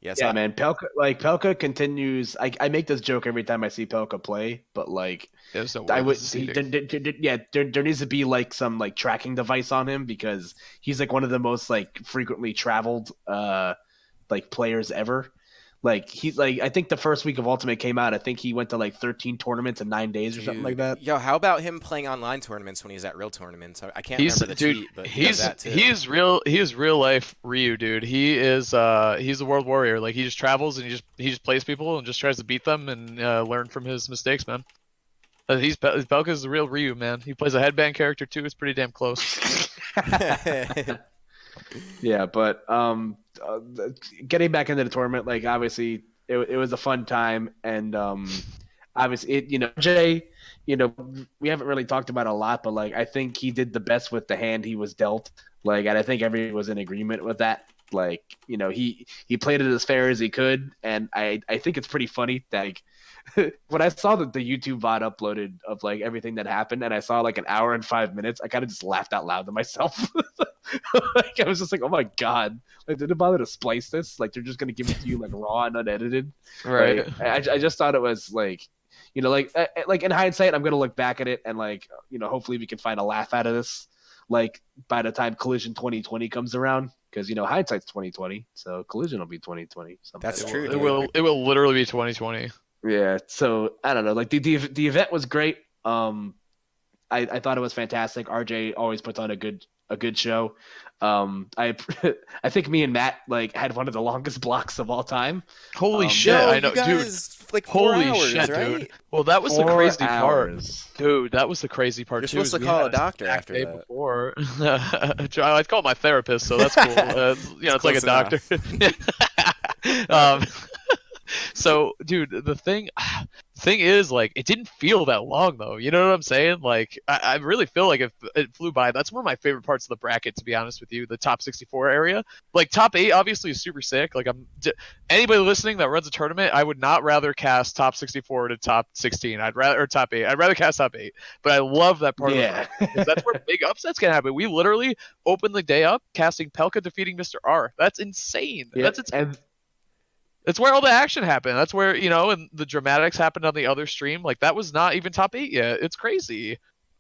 S1: Yes,
S2: yeah, man. Pelka continues. I make this joke every time I see Pelka play, but like,
S3: There's no
S2: I
S3: way
S2: would.
S3: this is seeding.
S2: There needs to be like some like tracking device on him because he's like one of the most like frequently traveled like players ever. Like he's like, I think the first week of Ultimate came out, I think he went to like 13 tournaments in 9 days or something like that.
S1: Yo, how about him playing online tournaments when he's at real tournaments? I can't remember the tweet, but he does that too.
S3: He is real life Ryu, dude. He's a world warrior. Like he just travels and he just plays people and just tries to beat them and learn from his mistakes, man. Pelka's the real Ryu, man. He plays a headband character too. It's pretty damn close.
S2: Yeah, but getting back into the tournament, like obviously it was a fun time, and obviously Jay, we haven't really talked about it a lot, but like I think he did the best with the hand he was dealt, like, and I think everyone was in agreement with that. Like, he played it as fair as he could, and I think it's pretty funny that like, when I saw the YouTube VOD uploaded of like everything that happened, and I saw like an hour and 5 minutes, I kind of just laughed out loud to myself. Like, I was just like, oh my god, like, did it bother to splice this? Like, they're just gonna give it to you like raw and unedited,
S3: Right.
S2: Like, I just thought it was like, like in hindsight, I'm gonna look back at it and like, hopefully we can find a laugh out of this, like by the time Collision 2020 comes around, because hindsight's 2020, so Collision will be 2020.
S1: That's true.
S3: It will literally be 2020.
S2: Yeah, so I don't know. Like the event was great. I thought it was fantastic. RJ always puts on a good show. I think me and Matt like had one of the longest blocks of all time.
S3: Holy shit!
S1: Yo,
S3: I know,
S1: you guys,
S3: dude.
S1: Like 4
S3: Holy
S1: hours,
S3: shit,
S1: right?
S3: dude. Well, that was the
S2: 4
S3: crazy
S2: hours.
S3: part, dude. That was the crazy part
S1: You're
S3: too.
S1: supposed to
S3: is we
S1: call
S3: had
S1: a doctor
S3: stack
S1: after
S3: day
S1: that.
S3: Before. I'd call my therapist, so that's cool. It's like a doctor. So, dude, the thing is, like, it didn't feel that long, though. You know what I'm saying? Like, I really feel like it flew by. That's one of my favorite parts of the bracket, to be honest with you, the top 64 area. Like, top 8, obviously, is super sick. Like, anybody listening that runs a tournament, I would not rather cast top 64 to top 16. Or top 8. I'd rather cast top 8. But I love that part of the bracket, because that's where big upsets can happen. We literally opened the day up casting Pelka defeating Mr. R. That's insane.
S2: Yeah,
S3: That's insane. That's where all the action happened. That's where, and the dramatics happened on the other stream. Like, that was not even top 8 yet. It's crazy.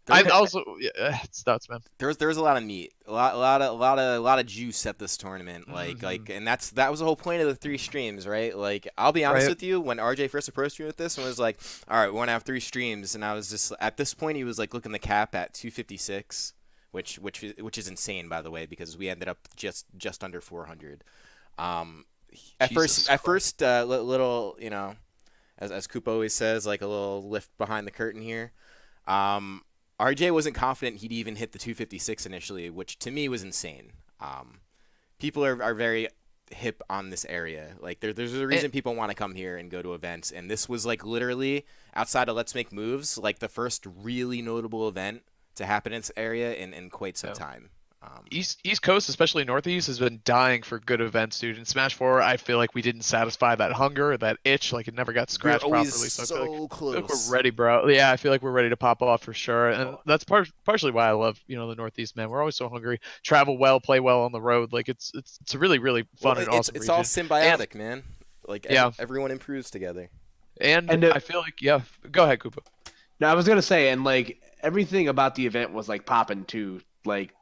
S3: It's nuts, man.
S1: There was a lot of meat, a lot of juice at this tournament. Like, and that was the whole point of the 3 streams, right? Like, I'll be honest with you, when RJ first approached me with this and was like, all right, we want to have 3 streams, and I was just, at this point, he was like looking the cap at 256, which is insane, by the way, because we ended up just under 400. At first, little, as Koopa always says, like a little lift behind the curtain here. RJ wasn't confident he'd even hit the 256 initially, which to me was insane. People are very hip on this area. Like, there's a reason people want to come here and go to events, and this was like literally, outside of Let's Make Moves, like the first really notable event to happen in this area in quite some time.
S3: East Coast, especially Northeast, has been dying for good events, dude. In Smash 4, I feel like we didn't satisfy that hunger, that itch. Like, it never got scratched properly. So I feel
S1: close.
S3: like we're ready, bro. Yeah, I feel like we're ready to pop off for sure. And that's partially why I love, the Northeast, man. We're always so hungry. Travel well, play well on the road. Like, it's a really, really fun and awesome
S1: It's
S3: region.
S1: all symbiotic, man. Like, everyone improves together.
S3: And I feel like, go ahead, Koopa.
S2: No, I was gonna say, and like everything about the event was like popping too. Like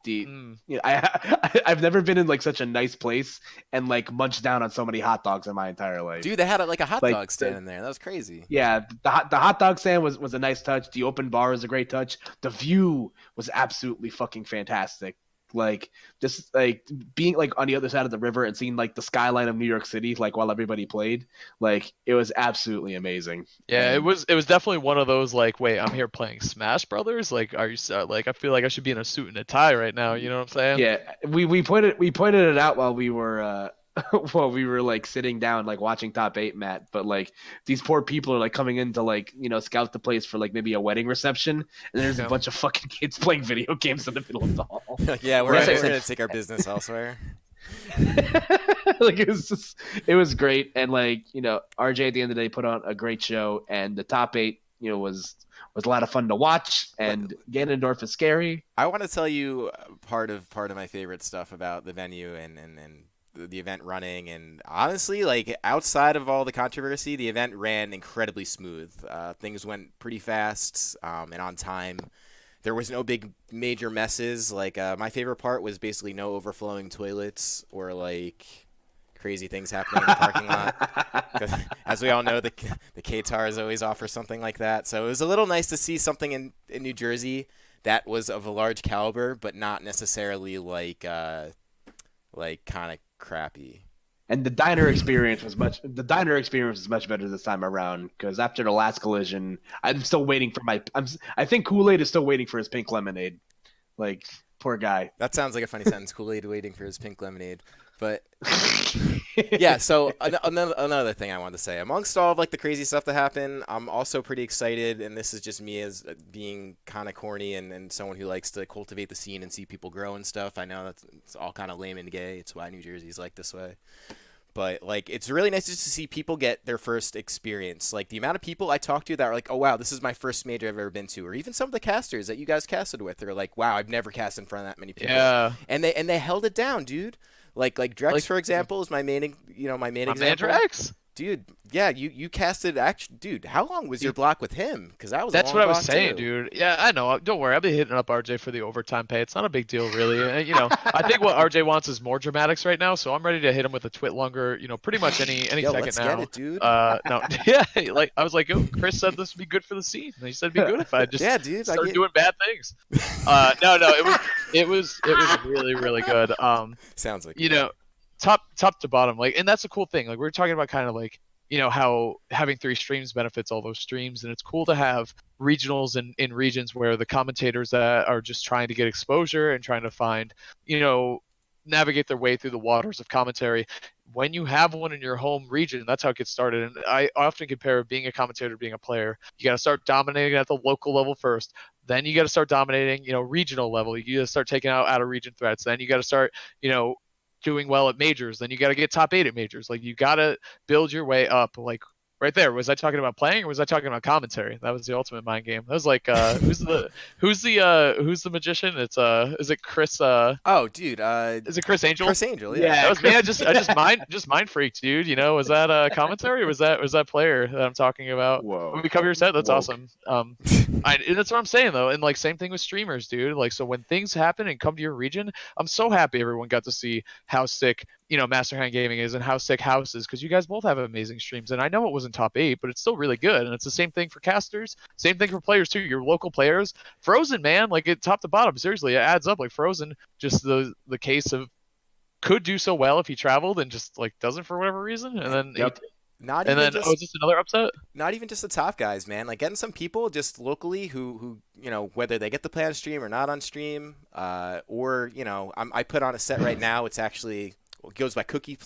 S2: I've never been in like such a nice place and like munched down on so many hot dogs in my entire life.
S1: Dude, they had like a hot dog stand in there. That was crazy.
S2: Yeah, the hot dog stand was a nice touch. The open bar was a great touch. The view was absolutely fucking fantastic. Like just like being like on the other side of the river and seeing like the skyline of New York City, like while everybody played, like it was absolutely amazing.
S3: Yeah,
S2: And
S3: it was definitely one of those like, wait, I'm here playing Smash Brothers. Like, are you like? I feel like I should be in a suit and a tie right now. You know what I'm saying?
S2: yeah, we pointed it out while we were while we were like sitting down like watching top eight, Matt. But like these poor people are like coming in to like scout the place for like maybe a wedding reception, and there's a bunch of fucking kids playing video games in the middle of the hall.
S1: Yeah, we're
S2: Right.
S1: gonna take our business elsewhere.
S2: Like it was great, and like RJ at the end of the day put on a great show, and the top eight was a lot of fun to watch, and Ganondorf is scary.
S1: I want to tell you part of my favorite stuff about the venue and the event running, and honestly, like outside of all the controversy, the event ran incredibly smooth. Things went pretty fast and on time. There was no big major messes. Like my favorite part was basically no overflowing toilets or like crazy things happening in the parking lot. 'Cause, as we all know, the K-Tars always offer something like that. So it was a little nice to see something in New Jersey that was of a large caliber, but not necessarily like kind of crappy.
S2: And the diner experience was much better this time around, because after the last collision, I'm still waiting for I think Kool-Aid is still waiting for his pink lemonade. Like, poor guy.
S1: That sounds like a funny sentence. Kool-Aid waiting for his pink lemonade. But yeah, so another thing I wanted to say, amongst all of like the crazy stuff that happened, I'm also pretty excited, and this is just me as being kind of corny and someone who likes to cultivate the scene and see people grow and stuff. I know it's all kind of lame and gay. It's why New Jersey's like this way. But like, it's really nice just to see people get their first experience. Like the amount of people I talked to that are like, "Oh wow, this is my first major I've ever been to," or even some of the casters that you guys casted with are like, "Wow, I've never cast in front of that many people."
S3: Yeah.
S1: And they held it down, dude. Like Drex, for example, is my main example.
S3: Man Drex?
S1: Dude, yeah, you casted dude, how long was your block with him? Because that was
S3: That's
S1: a long
S3: what I was
S1: block,
S3: saying,
S1: too.
S3: dude. Yeah, I know. Don't worry. I'll be hitting up RJ for the overtime pay. It's not a big deal, really. I think what RJ wants is more dramatics right now, so I'm ready to hit him with a twit longer. Pretty much any
S1: Yo,
S3: second
S1: let's
S3: now.
S1: get it, dude.
S3: No, yeah. Like I was like, yo, Chris said this would be good for the scene. And he said it'd be good if I just
S1: Yeah, dude,
S3: started doing bad things. No, it was really really good.
S1: Sounds like
S3: Top to bottom, like, and that's a cool thing. Like we were talking about, kind of like how having 3 streams benefits all those streams, and it's cool to have regionals in regions where the commentators that are just trying to get exposure and trying to find navigate their way through the waters of commentary. When you have one in your home region, that's how it gets started. And I often compare being a commentator to being a player. You got to start dominating at the local level first. Then you got to start dominating, regional level. You got to start taking out of region threats. Then you got to start, doing well at majors. Then you got to get top 8 at majors. Like, you got to build your way up. Like, right there, was I talking about playing or was I talking about commentary? That was the ultimate mind game. That was like, who's the magician? It's is it Chris?
S1: Oh, dude.
S3: Is it Chris Angel?
S1: Chris Angel, yeah.
S3: That was me. I just mind freaked, dude. Was that commentary or was that player that I'm talking about?
S2: Whoa.
S3: When we cover your set, that's awesome. That's what I'm saying though, and like same thing with streamers, dude. Like, so when things happen and come to your region, I'm so happy everyone got to see how sick Master Hand Gaming is and how sick House is, because you guys both have amazing streams, and I know it wasn't top 8, but it's still really good. And it's the same thing for casters, same thing for players too. Your local players, Frozen, man, like it top to bottom, seriously, it adds up. Like Frozen, just the case of could do so well if he traveled and just like doesn't for whatever reason, and then
S2: Yep.
S3: is this another upset?
S1: Not even just the top guys, man. Like getting some people just locally who whether they get to play on stream or not on stream, or I put on a set right now. It's actually it goes by Cookie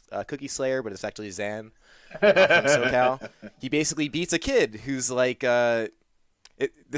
S1: Slayer, but it's actually Zan from SoCal. He basically beats a kid who's like, this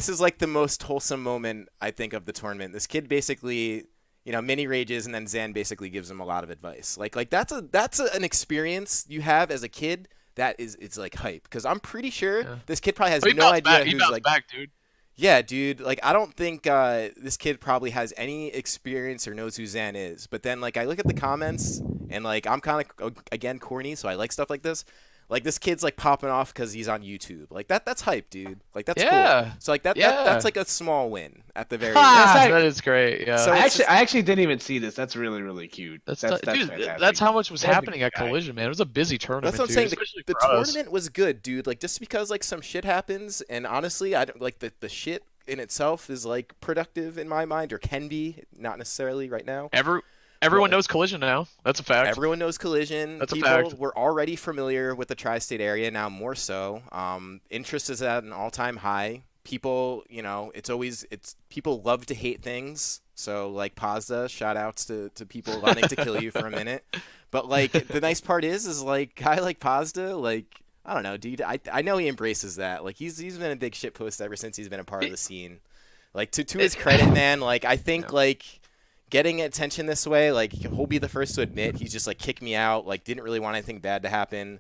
S1: is like the most wholesome moment I think of the tournament. This kid basically, mini rages, and then Zan basically gives him a lot of advice. Like that's an experience you have as a kid that it's like hype, because I'm pretty sure this kid probably has no idea
S3: He
S1: who's
S3: bounced
S1: like
S3: back, dude.
S1: Yeah, dude. Like, I don't think this kid probably has any experience or knows who Zan is. But then, like, I look at the comments, and, like, I'm kind of, again, corny, so I like stuff like this. Like, this kid's, like, popping off because he's on YouTube. Like, that's hype, dude. Like, that's cool. So, like, that's, like, a small win at the very least.
S3: That is great, yeah.
S2: So I actually didn't even see this. That's really, really cute. That's fantastic.
S3: That's how much was happening at Collision, man. It was a busy tournament,
S1: That's what I'm saying. The
S3: for us.
S1: tournament was good, dude. Like, just because, like, some shit happens, and honestly, I don't, like, the shit in itself is like productive in my mind, or can be, not necessarily right now.
S3: Everyone knows Collision now. That's a fact.
S1: Everyone knows Collision.
S3: That's a
S1: People
S3: fact.
S1: were already familiar with the tri-state area, now more so. Interest is at an all-time high. People, it's people love to hate things. So like Pazda, shout outs to people wanting to kill you for a minute. But like the nice part is like guy like Pazda, like I don't know, dude. I know he embraces that. Like he's been a big shitpost ever since he's been a part of the scene. Like to his credit, man. Like I think like getting attention this way, like he'll be the first to admit he's just like kicked me out, like didn't really want anything bad to happen.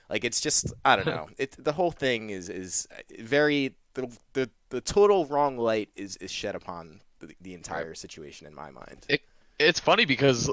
S1: Like it's just I don't know. The whole thing is very the total wrong light is shed upon the entire situation in my mind.
S3: It's funny because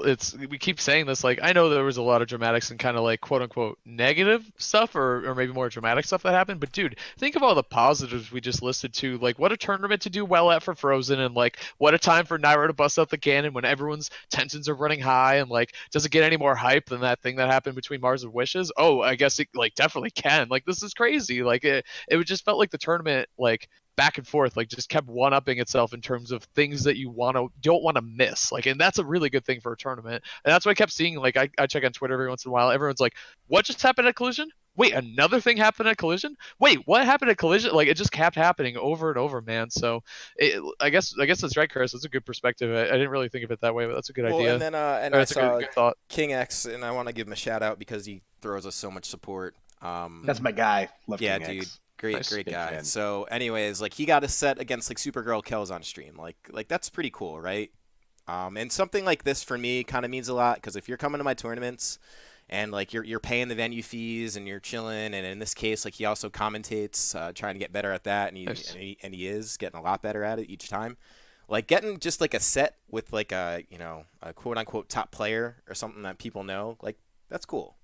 S3: we keep saying this, like I know there was a lot of dramatics and kind of like quote unquote negative stuff or maybe more dramatic stuff that happened, but dude, think of all the positives we just listed too. Like what a tournament to do well at for Frozen, and like what a time for Nairo to bust out the cannon when everyone's tensions are running high, and like does it get any more hype than that thing that happened between Mars and Wishes? Oh, I guess it like definitely can. Like this is crazy. Like it just felt like the tournament like back and forth, like just kept one-upping itself in terms of things that you don't want to miss. Like, and that's a really good thing for a tournament. And that's what I kept seeing. Like, I check on Twitter every once in a while. Everyone's like, "What just happened at Collision? Wait, another thing happened at Collision? Wait, what happened at Collision?" Like, it just kept happening over and over, man. So, I guess that's right, Chris. That's a good perspective. I didn't really think of it that way, but that's a good idea.
S1: And then I saw good thought. King X, and I want to give him a shout out because he throws us so much support.
S2: That's my guy. Love
S1: yeah,
S2: King
S1: dude.
S2: X.
S1: Great guy. Fan. So, anyways, like he got a set against like Supergirl Kells on stream. Like that's pretty cool, right? And something like this for me kind of means a lot because if you're coming to my tournaments and like you're paying the venue fees and you're chilling, and in this case, like he also commentates, trying to get better at that, and he is getting a lot better at it each time. Like getting just like a set with like a quote unquote top player or something that people know, like that's cool.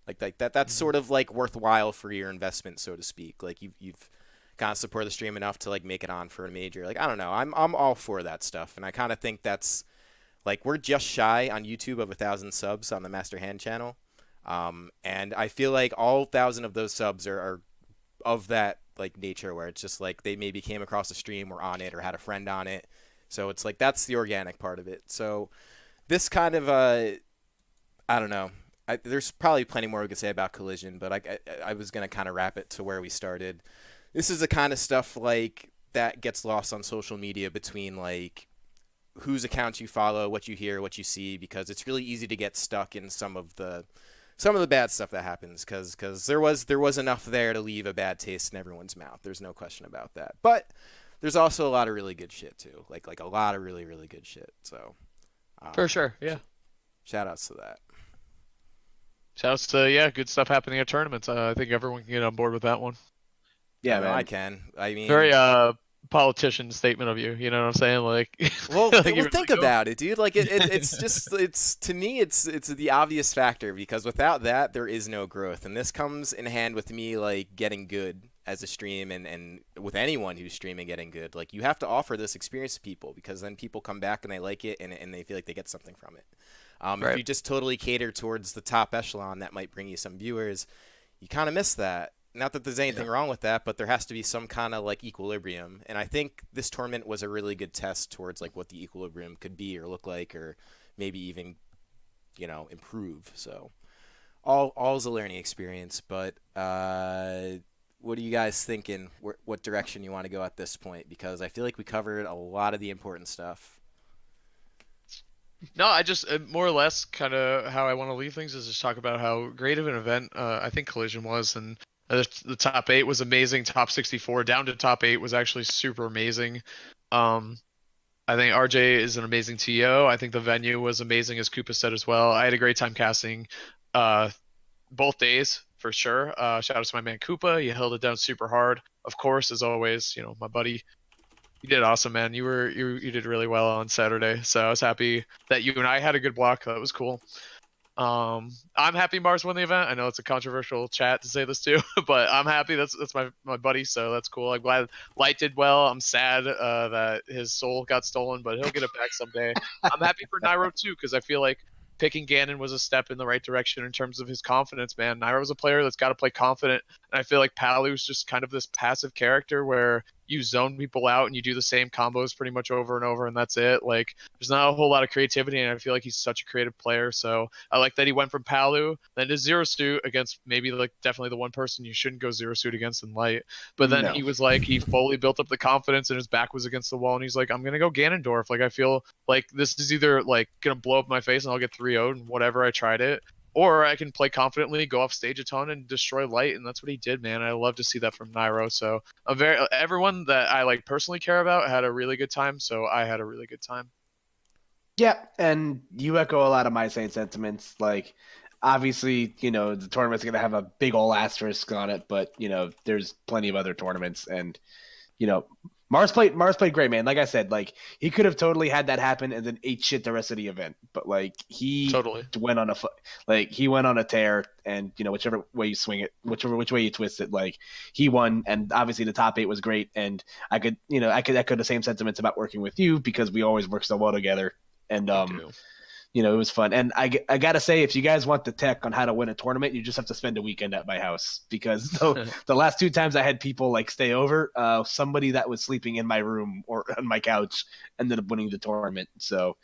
S1: Like that's sort of like worthwhile for your investment, so to speak. Like you've kind of supported the stream enough to like make it on for a major. Like I don't know, I'm all for that stuff, and I kind of think that's like we're just shy on YouTube of 1,000 subs on the Master Hand channel, and I feel like all 1,000 of those subs are of that like nature where it's just like they maybe came across a stream or on it or had a friend on it, so it's like that's the organic part of it. So this kind of I don't know. There's probably plenty more we could say about Collision, but I was going to kind of wrap it to where we started. This is the kind of stuff like that gets lost on social media between like whose accounts you follow, what you hear, what you see, because it's really easy to get stuck in some of the bad stuff that happens because there was enough there to leave a bad taste in everyone's mouth. There's no question about that. But there's also a lot of really good shit too, like a lot of really, really good shit. So
S3: for sure, yeah.
S1: Shout outs to that.
S3: Shouts to good stuff happening at tournaments. I think everyone can get on board with that one.
S1: Yeah, man. I can. I mean,
S3: very politician statement of you. You know what I'm saying? Like,
S1: well, think about it, dude. Like, it's to me, it's the obvious factor because without that, there is no growth, and this comes in hand with me like getting good as a stream and with anyone who's streaming getting good. Like, you have to offer this experience to people because then people come back and they like it and they feel like they get something from it. Right. If you just totally cater towards the top echelon, that might bring you some viewers. You kind of miss that. Not that there's anything wrong with that, but there has to be some kind of like equilibrium. And I think this tournament was a really good test towards like what the equilibrium could be or look like, or maybe even, improve. So all's a learning experience. But what are you guys thinking? What direction you want to go at this point? Because I feel like we covered a lot of the important stuff.
S3: No, I just more or less kind of how I want to leave things is just talk about how great of an event I think Collision was, and the top 8 was amazing. Top 64 down to top 8 was actually super amazing. I think RJ is an amazing TO. I think the venue was amazing, as Koopa said as well. I had a great time casting both days for sure. Shout out to my man Koopa. You held it down super hard. Of course, as always, my buddy. You did awesome, man. You did really well on Saturday. So I was happy that you and I had a good block. That was cool. I'm happy Mars won the event. I know it's a controversial chat to say this too, but I'm happy. That's my buddy, so that's cool. I'm glad Light did well. I'm sad that his soul got stolen, but he'll get it back someday. I'm happy for Nairo too, because I feel like picking Ganon was a step in the right direction in terms of his confidence, man. Nairo's a player that's got to play confident, and I feel like Palu's just kind of this passive character where you zone people out and you do the same combos pretty much over and over, and that's it. Like, there's not a whole lot of creativity, and I feel like he's such a creative player. So I like that he went from Palu then to Zero Suit against maybe like definitely the one person you shouldn't go Zero Suit against in Light. But then he was like, he fully built up the confidence and his back was against the wall, and he's like, I'm gonna go Ganondorf. Like, I feel like this is either like gonna blow up my face and I'll get 3-0'd and whatever, I tried it, or I can play confidently, go off stage a ton, and destroy Light, and that's what he did, man. I love to see that from Nairo. So everyone that I like personally care about had a really good time, so I had a really good time.
S2: Yeah, and you echo a lot of my same sentiments. Like, obviously, you know, the tournament's going to have a big ol' asterisk on it, but, you know, there's plenty of other tournaments, and, you know, Mars played great, man. Like I said, like, he could have totally had that happen and then ate shit the rest of the event, but like he
S3: totally
S2: went on a tear, and you know, whichever way you swing it, which way you twist it, like he won, and obviously the top 8 was great, and I could echo the same sentiments about working with you because we always work so well together, and you know, it was fun. And I got to say, if you guys want the tech on how to win a tournament, you just have to spend a weekend at my house, because the last 2 times I had people like stay over, somebody that was sleeping in my room or on my couch ended up winning the tournament. So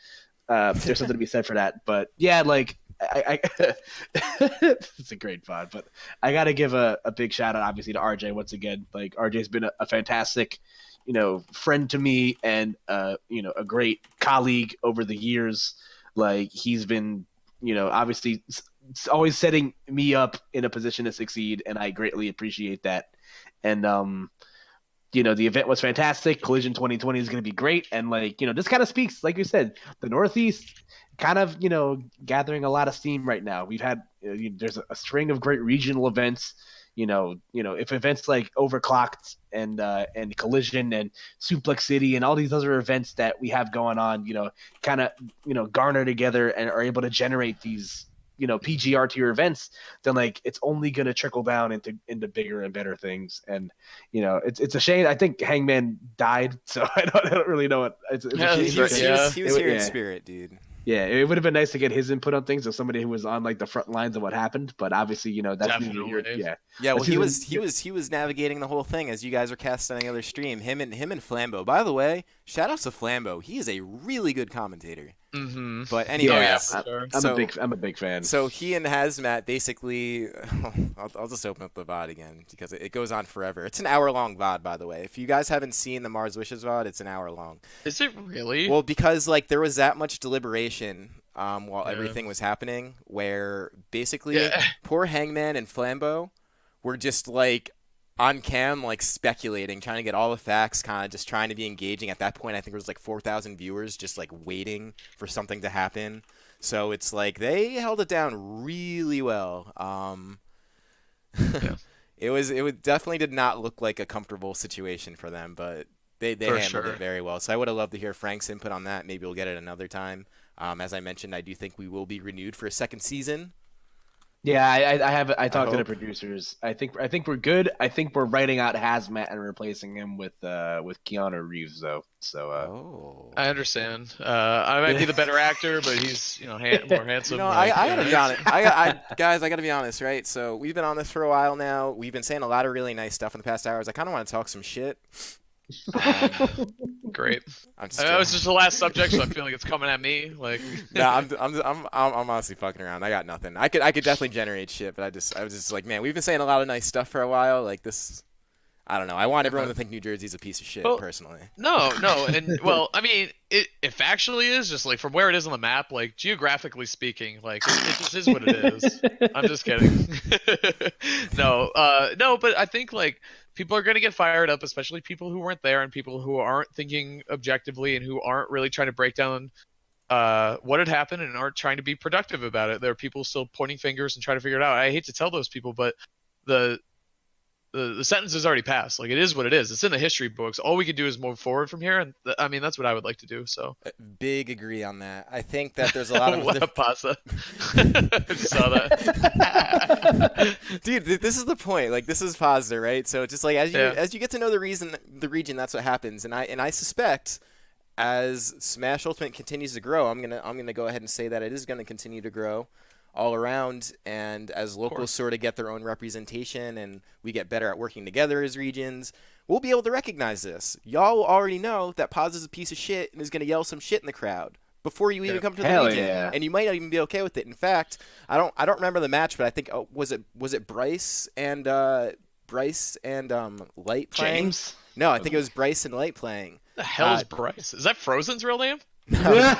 S2: there's something to be said for that. But yeah, like I it's a great pod, but I got to give a big shout out obviously to RJ once again. Like, RJ's been a fantastic, you know, friend to me, and you know, a great colleague over the years. Like, he's been, you know, obviously always setting me up in a position to succeed, and I greatly appreciate that. And, you know, the event was fantastic. Collision 2020 is going to be great. And, like, you know, this kind of speaks, like you said, the Northeast kind of, you know, gathering a lot of steam right now. We've had, there's a string of great regional events. You know, if events like Overclocked and Collision and Suplex City and all these other events that we have going on, you know, kind of, you know, garner together and are able to generate these, you know, PGR tier events, then like it's only going to trickle down into bigger and better things. And, you know, it's a shame. I think Hangman died, so I don't really know what. It's a shame.
S1: He was here in spirit, dude.
S2: Yeah, it would have been nice to get his input on things as somebody who was on like the front lines of what happened. But obviously, you know, that's
S3: definitely.
S1: Yeah. Well, he was navigating the whole thing as you guys were casting the other stream. Him and Flambeau. By the way, shout outs to Flambeau. He is a really good commentator.
S3: Mm-hmm.
S1: But anyway,
S2: I'm a big fan.
S1: So he and Hazmatt basically, I'll just open up the VOD again because it goes on forever. It's an hour-long VOD, by the way. If you guys haven't seen the Mars Wishes VOD, it's an hour long.
S3: Is it really?
S1: Well, because like there was that much deliberation while everything was happening, where basically poor Hangman and Flambeau were just like on cam, like speculating, trying to get all the facts, kind of just trying to be engaging. At that point, I think there was like 4,000 viewers just like waiting for something to happen. So it's like they held it down really well. It definitely did not look like a comfortable situation for them, but they handled it very well. So I would have loved to hear Frank's input on that. Maybe we'll get it another time. As I mentioned, I do think we will be renewed for a second season.
S2: Yeah, I talked to the producers. I think we're good. I think we're writing out Hazmatt and replacing him with Keanu Reeves though. So
S3: I understand. I might be the better actor, but he's, you know, more handsome.
S1: You know, I gotta be honest. Guys, I gotta be honest, right? So we've been on this for a while now. We've been saying a lot of really nice stuff in the past hours. I kind of want to talk some shit.
S3: Great. That was just the last subject, so I feel like it's coming at me. Like,
S1: no, I'm honestly fucking around. I got nothing. I could definitely generate shit, but I was just like, man, we've been saying a lot of nice stuff for a while. Like this, I don't know. I want everyone to think New Jersey's a piece of shit, personally.
S3: No, and well, I mean, it factually is just like from where it is on the map, like geographically speaking, like it just is what it is. I'm just kidding. No, but I think like people are going to get fired up, especially people who weren't there and people who aren't thinking objectively and who aren't really trying to break down what had happened and aren't trying to be productive about it. There are people still pointing fingers and trying to figure it out. I hate to tell those people, but the sentence is already passed. Like, it is what it is. It's in the history books. All we can do is move forward from here, and I mean, that's what I would like to do. So
S1: big agree on that. I think that there's a lot of
S3: what a pasta. I saw that.
S1: Dude, this is the point. Like, this is Pazda, right? So it's just like as you get to know the region, that's what happens. And I suspect as Smash Ultimate continues to grow, I'm gonna go ahead and say that it is gonna continue to grow. all around. And as locals sort of get their own representation and we get better at working together as regions, we'll be able to recognize this. Y'all already know that Paz is a piece of shit and is going to yell some shit in the crowd before you even come to the region, and you might not even be okay with it. In fact, I don't remember the match, but I think was it Bryce and Light playing?
S2: James?
S1: No, I think it was Bryce and Light playing.
S3: The hell is Bryce? Is that Frozen's real name?
S1: No.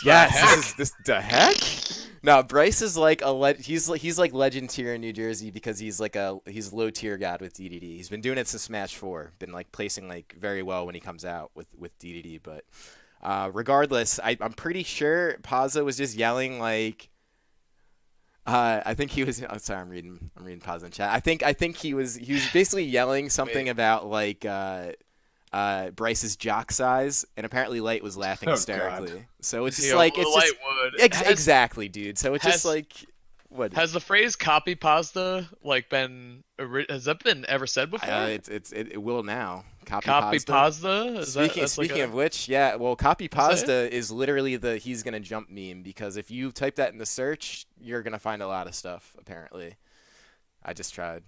S1: Yes, this the heck? No, Bryce is like he's like legend tier in New Jersey because he's low tier god with DDD. He's been doing it since Smash 4. Been like placing like very well when he comes out with DDD, but regardless, I'm pretty sure Pazza was just yelling like I think he was. Oh, sorry, I'm reading Pazza in chat. I think he was basically yelling something about like Bryce's jock size, and apparently Light was laughing hysterically.
S2: God.
S1: So it's just like it's
S3: Light
S1: just,
S3: would.
S1: Exactly, dude. So it's just like what
S3: has the phrase "copy pasta" like been has that been ever said before?
S1: It will now.
S3: Copy pasta.
S1: Speaking of which, yeah. Well, copy pasta is literally the he's gonna jump meme, because if you type that in the search, you're gonna find a lot of stuff. Apparently, I just tried.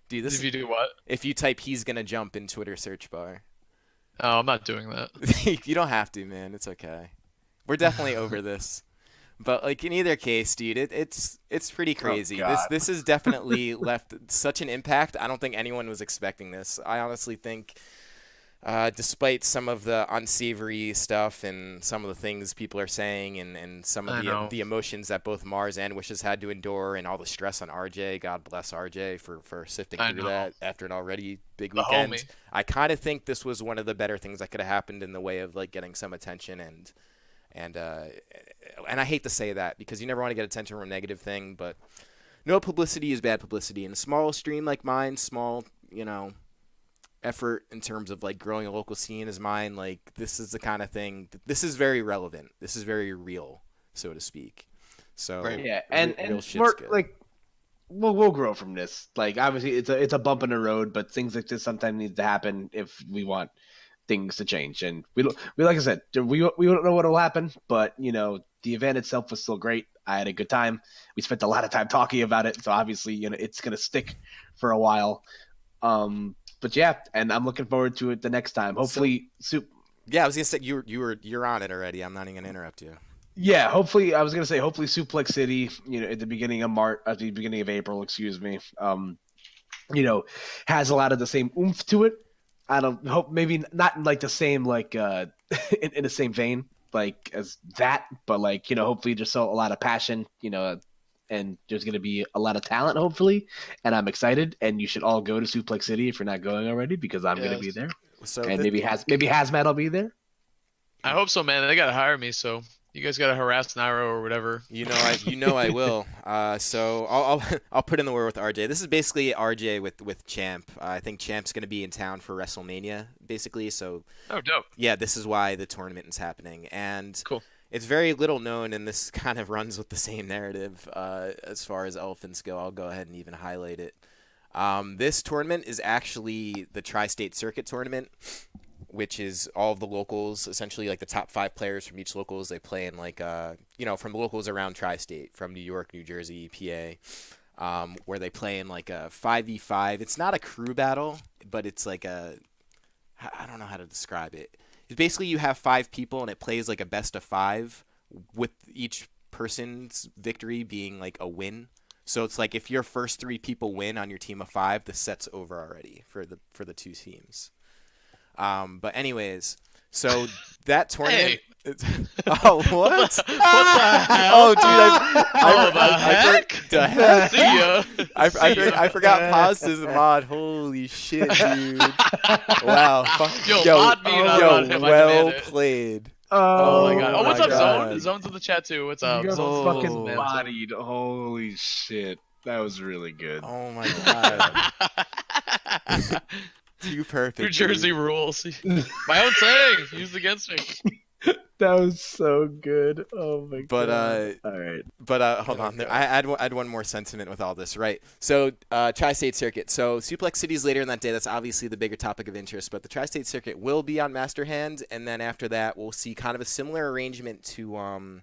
S1: Dude,
S3: if you do what?
S1: If you type "he's gonna jump" in Twitter search bar.
S3: Oh, I'm not doing that.
S1: You don't have to, man. It's okay. We're definitely over this. But like in either case, dude, it's pretty crazy. This has definitely left such an impact. I don't think anyone was expecting this. I honestly think, despite some of the unsavory stuff and some of the things people are saying, and some of the emotions that both Mars and Wishes had to endure, and all the stress on RJ, God bless RJ for sifting through that after an already big weekend. I kind of think this was one of the better things that could have happened in the way of like getting some attention and I hate to say that because you never want to get attention from a negative thing, but no publicity is bad publicity. In a small stream like mine, small, effort in terms of like growing a local scene as mine, like this is the kind of thing. This is very relevant. This is very real, so to speak. So
S2: yeah, and more, like we'll grow from this. Like obviously, it's a bump in the road, but things like this sometimes need to happen if we want things to change. And we like I said, we don't know what will happen, but the event itself was still great. I had a good time. We spent a lot of time talking about it, so obviously it's gonna stick for a while. But yeah, and I'm looking forward to it the next time. Hopefully,
S1: yeah, I was gonna say you're on it already. I'm not even gonna interrupt you.
S2: Yeah, hopefully Suplex City, at the beginning of April, excuse me, has a lot of the same oomph to it. I don't hope maybe not like the same like in the same vein like as that, but like hopefully just a lot of passion, and there's gonna be a lot of talent hopefully, and I'm excited. And you should all go to Suplex City if you're not going already, because I'm gonna be there. So and maybe Hazmatt will be there.
S3: I hope so, man. They gotta hire me, so you guys gotta harass Nairo or whatever.
S1: I will. So I'll put in the word with RJ. This is basically RJ with Champ. I think Champ's gonna be in town for WrestleMania, basically. So
S3: dope.
S1: Yeah, this is why the tournament is happening, and
S3: cool.
S1: It's very little known, and this kind of runs with the same narrative as far as elephants go. I'll go ahead and even highlight it. This tournament is actually the Tri-State Circuit tournament, which is all of the locals, essentially like the top 5 players from each locals. They play in like, from locals around Tri-State, from New York, New Jersey, PA, where they play in like a 5v5. It's not a crew battle, but it's like I don't know how to describe it. It's basically you have 5 people and it plays like a best of 5 with each person's victory being like a win. So it's like if your first 3 people win on your team of 5, the set's over already for the 2 teams. But anyways, so that tournament. Oh, what?
S3: What the hell?
S1: Oh, dude,
S3: the heck? See ya.
S1: I forgot Pasta's mod. Holy shit, dude! Wow. Well played.
S2: Oh
S3: my god. Oh, what's up, Zone? Zone's in the chat too. What's up?
S2: Fucking bodied. Holy shit, that was really good.
S1: Oh my god. Too perfect.
S3: New Jersey rules. My own saying used against me.
S2: That was so good. Oh my god.
S1: All right. But hold on. I add one more sentiment with all this, right? So Tri-State Circuit. So Suplex City's later in that day. That's obviously the bigger topic of interest. But the Tri-State Circuit will be on Master Hand, and then after that, we'll see kind of a similar arrangement to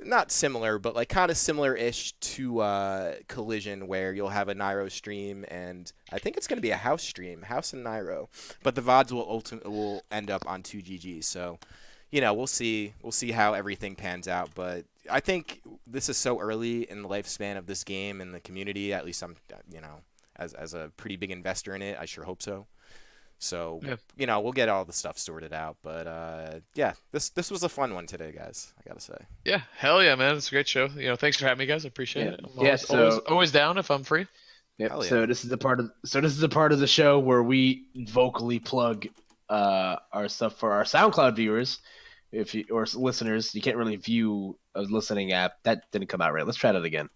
S1: not similar, but like kind of similar-ish to Collision, where you'll have a Nairo stream, and I think it's going to be a house stream, House and Nairo, but the VODs will end up on 2GG. So, we'll see how everything pans out. But I think this is so early in the lifespan of this game and the community. At least I'm, as a pretty big investor in it, I sure hope so. So, we'll get all the stuff sorted out. But, this was a fun one today, guys, I got to say.
S3: Yeah, hell yeah, man. It's a great show. Thanks for having me, guys. I appreciate it.
S2: I'm
S3: always down if I'm free.
S2: Yep. So this is the part of the show where we vocally plug our stuff for our SoundCloud viewers, or listeners. You can't really view a listening app. That didn't come out right. Let's try that again.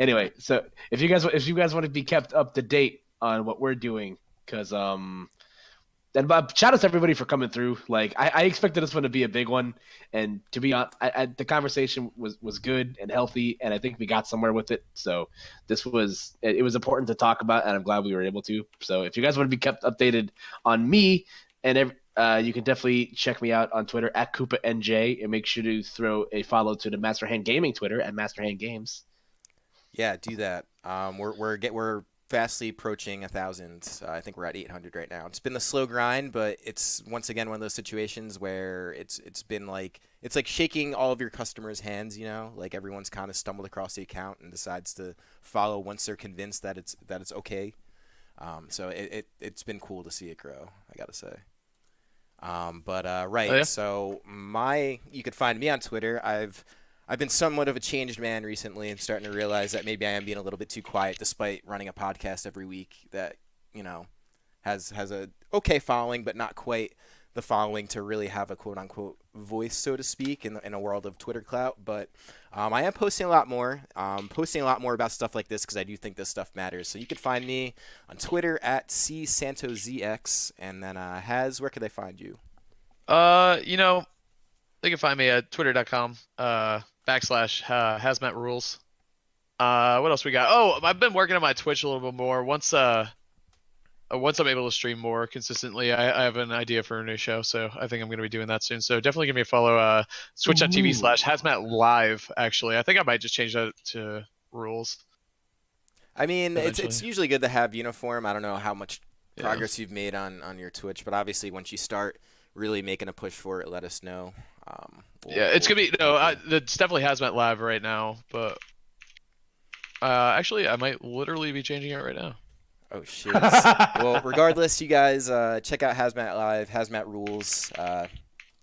S2: Anyway, so if you guys want to be kept up to date on what we're doing, because and shout out to everybody for coming through. Like I expected this one to be a big one, and to be honest, the conversation was good and healthy, and I think we got somewhere with it. So it was important to talk about, and I'm glad we were able to. So if you guys want to be kept updated on me, and you can definitely check me out on Twitter at KoopaNJ, and make sure to throw a follow to the Master Hand Gaming Twitter at Master Hand Games.
S1: Yeah, do that. We're fastly approaching 1,000. I think we're at 800 right now. It's been a slow grind, but it's once again one of those situations where it's been like shaking all of your customers' hands. Like everyone's kind of stumbled across the account and decides to follow once they're convinced that it's okay. So it's been cool to see it grow, I gotta say. Right.
S3: Oh, yeah?
S1: So you could find me on Twitter. I've been somewhat of a changed man recently and starting to realize that maybe I am being a little bit too quiet despite running a podcast every week that, has a okay following, but not quite the following to really have a quote unquote voice, so to speak, in a world of Twitter clout. But I am posting a lot more, about stuff like this because I do think this stuff matters. So you can find me on Twitter at CSantosZX, and then Haz, where can they find you?
S3: They can find me at twitter.com /Hazmatt rules. What else we got? Oh, I've been working on my Twitch a little bit more. Once I'm able to stream more consistently, I have an idea for a new show, so I think I'm going to be doing that soon. So definitely give me a follow. Twitch.tv /Hazmatt live. Actually, I think I might just change that to rules.
S1: I mean, it's usually good to have uniform. I don't know how much progress you've made on your Twitch, but obviously once you start really making a push for it, let us know.
S3: It's gonna be it's definitely Hazmatt live right now, but actually I might literally be changing it right now.
S1: Oh shit. Well, regardless, you guys check out Hazmatt live, Hazmatt rules,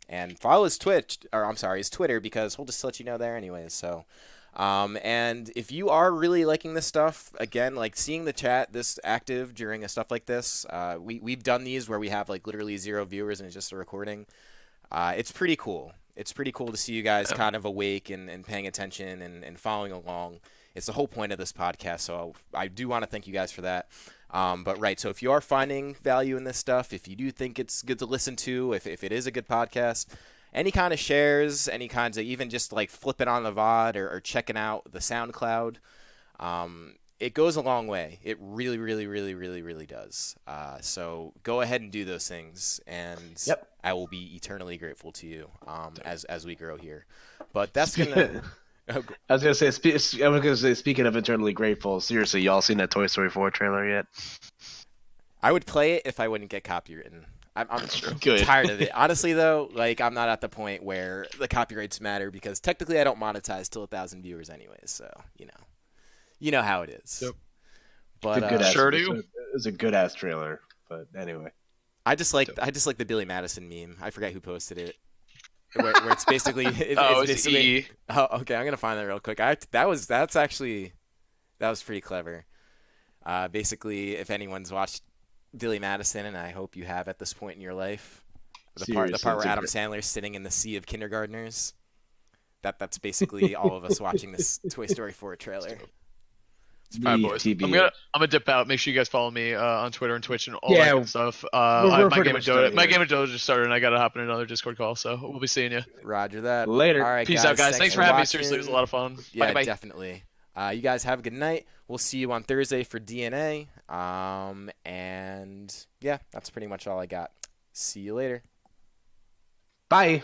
S1: and follow his his Twitter, because he'll just let you know there anyways. So and if you are really liking this stuff, again, like seeing the chat this active during a stuff like this, we've done these where we have like literally 0 viewers and it's just a recording. It's pretty cool. It's pretty cool to see you guys kind of awake and paying attention and following along. It's the whole point of this podcast, so I do want to thank you guys for that. So if you are finding value in this stuff, if you do think it's good to listen to, if it is a good podcast, any kind of shares, any kinds of even just like flipping on the VOD or checking out the SoundCloud, it goes a long way. It really, really, really, really, really does. So go ahead and do those things, and I will be eternally grateful to you as we grow here. But that's gonna.
S2: I was gonna say, speaking of eternally grateful, seriously, y'all seen that Toy Story 4 trailer yet?
S1: I would play it if I wouldn't get copywritten. I'm
S2: Good.
S1: tired of it. Honestly, though, like I'm not at the point where the copyrights matter, because technically I don't monetize till 1,000 viewers anyways. So you know how it is.
S3: Yep.
S1: But
S2: it's a good ass trailer. But anyway,
S1: I just like the Billy Madison meme. I forget who posted it. Where it's basically it's basically.
S3: E.
S1: Oh, okay. I'm gonna find that real quick. That was pretty clever. Basically, if anyone's watched Billy Madison, and I hope you have at this point in your life, the part where Adam Sandler's sitting in the sea of kindergartners. That's basically all of us watching this Toy Story 4 trailer.
S3: All right, boys. I'm gonna dip out. Make sure you guys follow me on Twitter and Twitch and all that good stuff. My game of Dota just started, and I gotta hop in another Discord call, so we'll be seeing you.
S1: Roger that.
S2: Later.
S1: All right,
S3: peace out, guys. Thanks for having me. Seriously, it was a lot of fun.
S1: Yeah,
S3: bye.
S1: Definitely. You guys have a good night. We'll see you on Thursday for DNA. And yeah, that's pretty much all I got. See you later.
S2: Bye.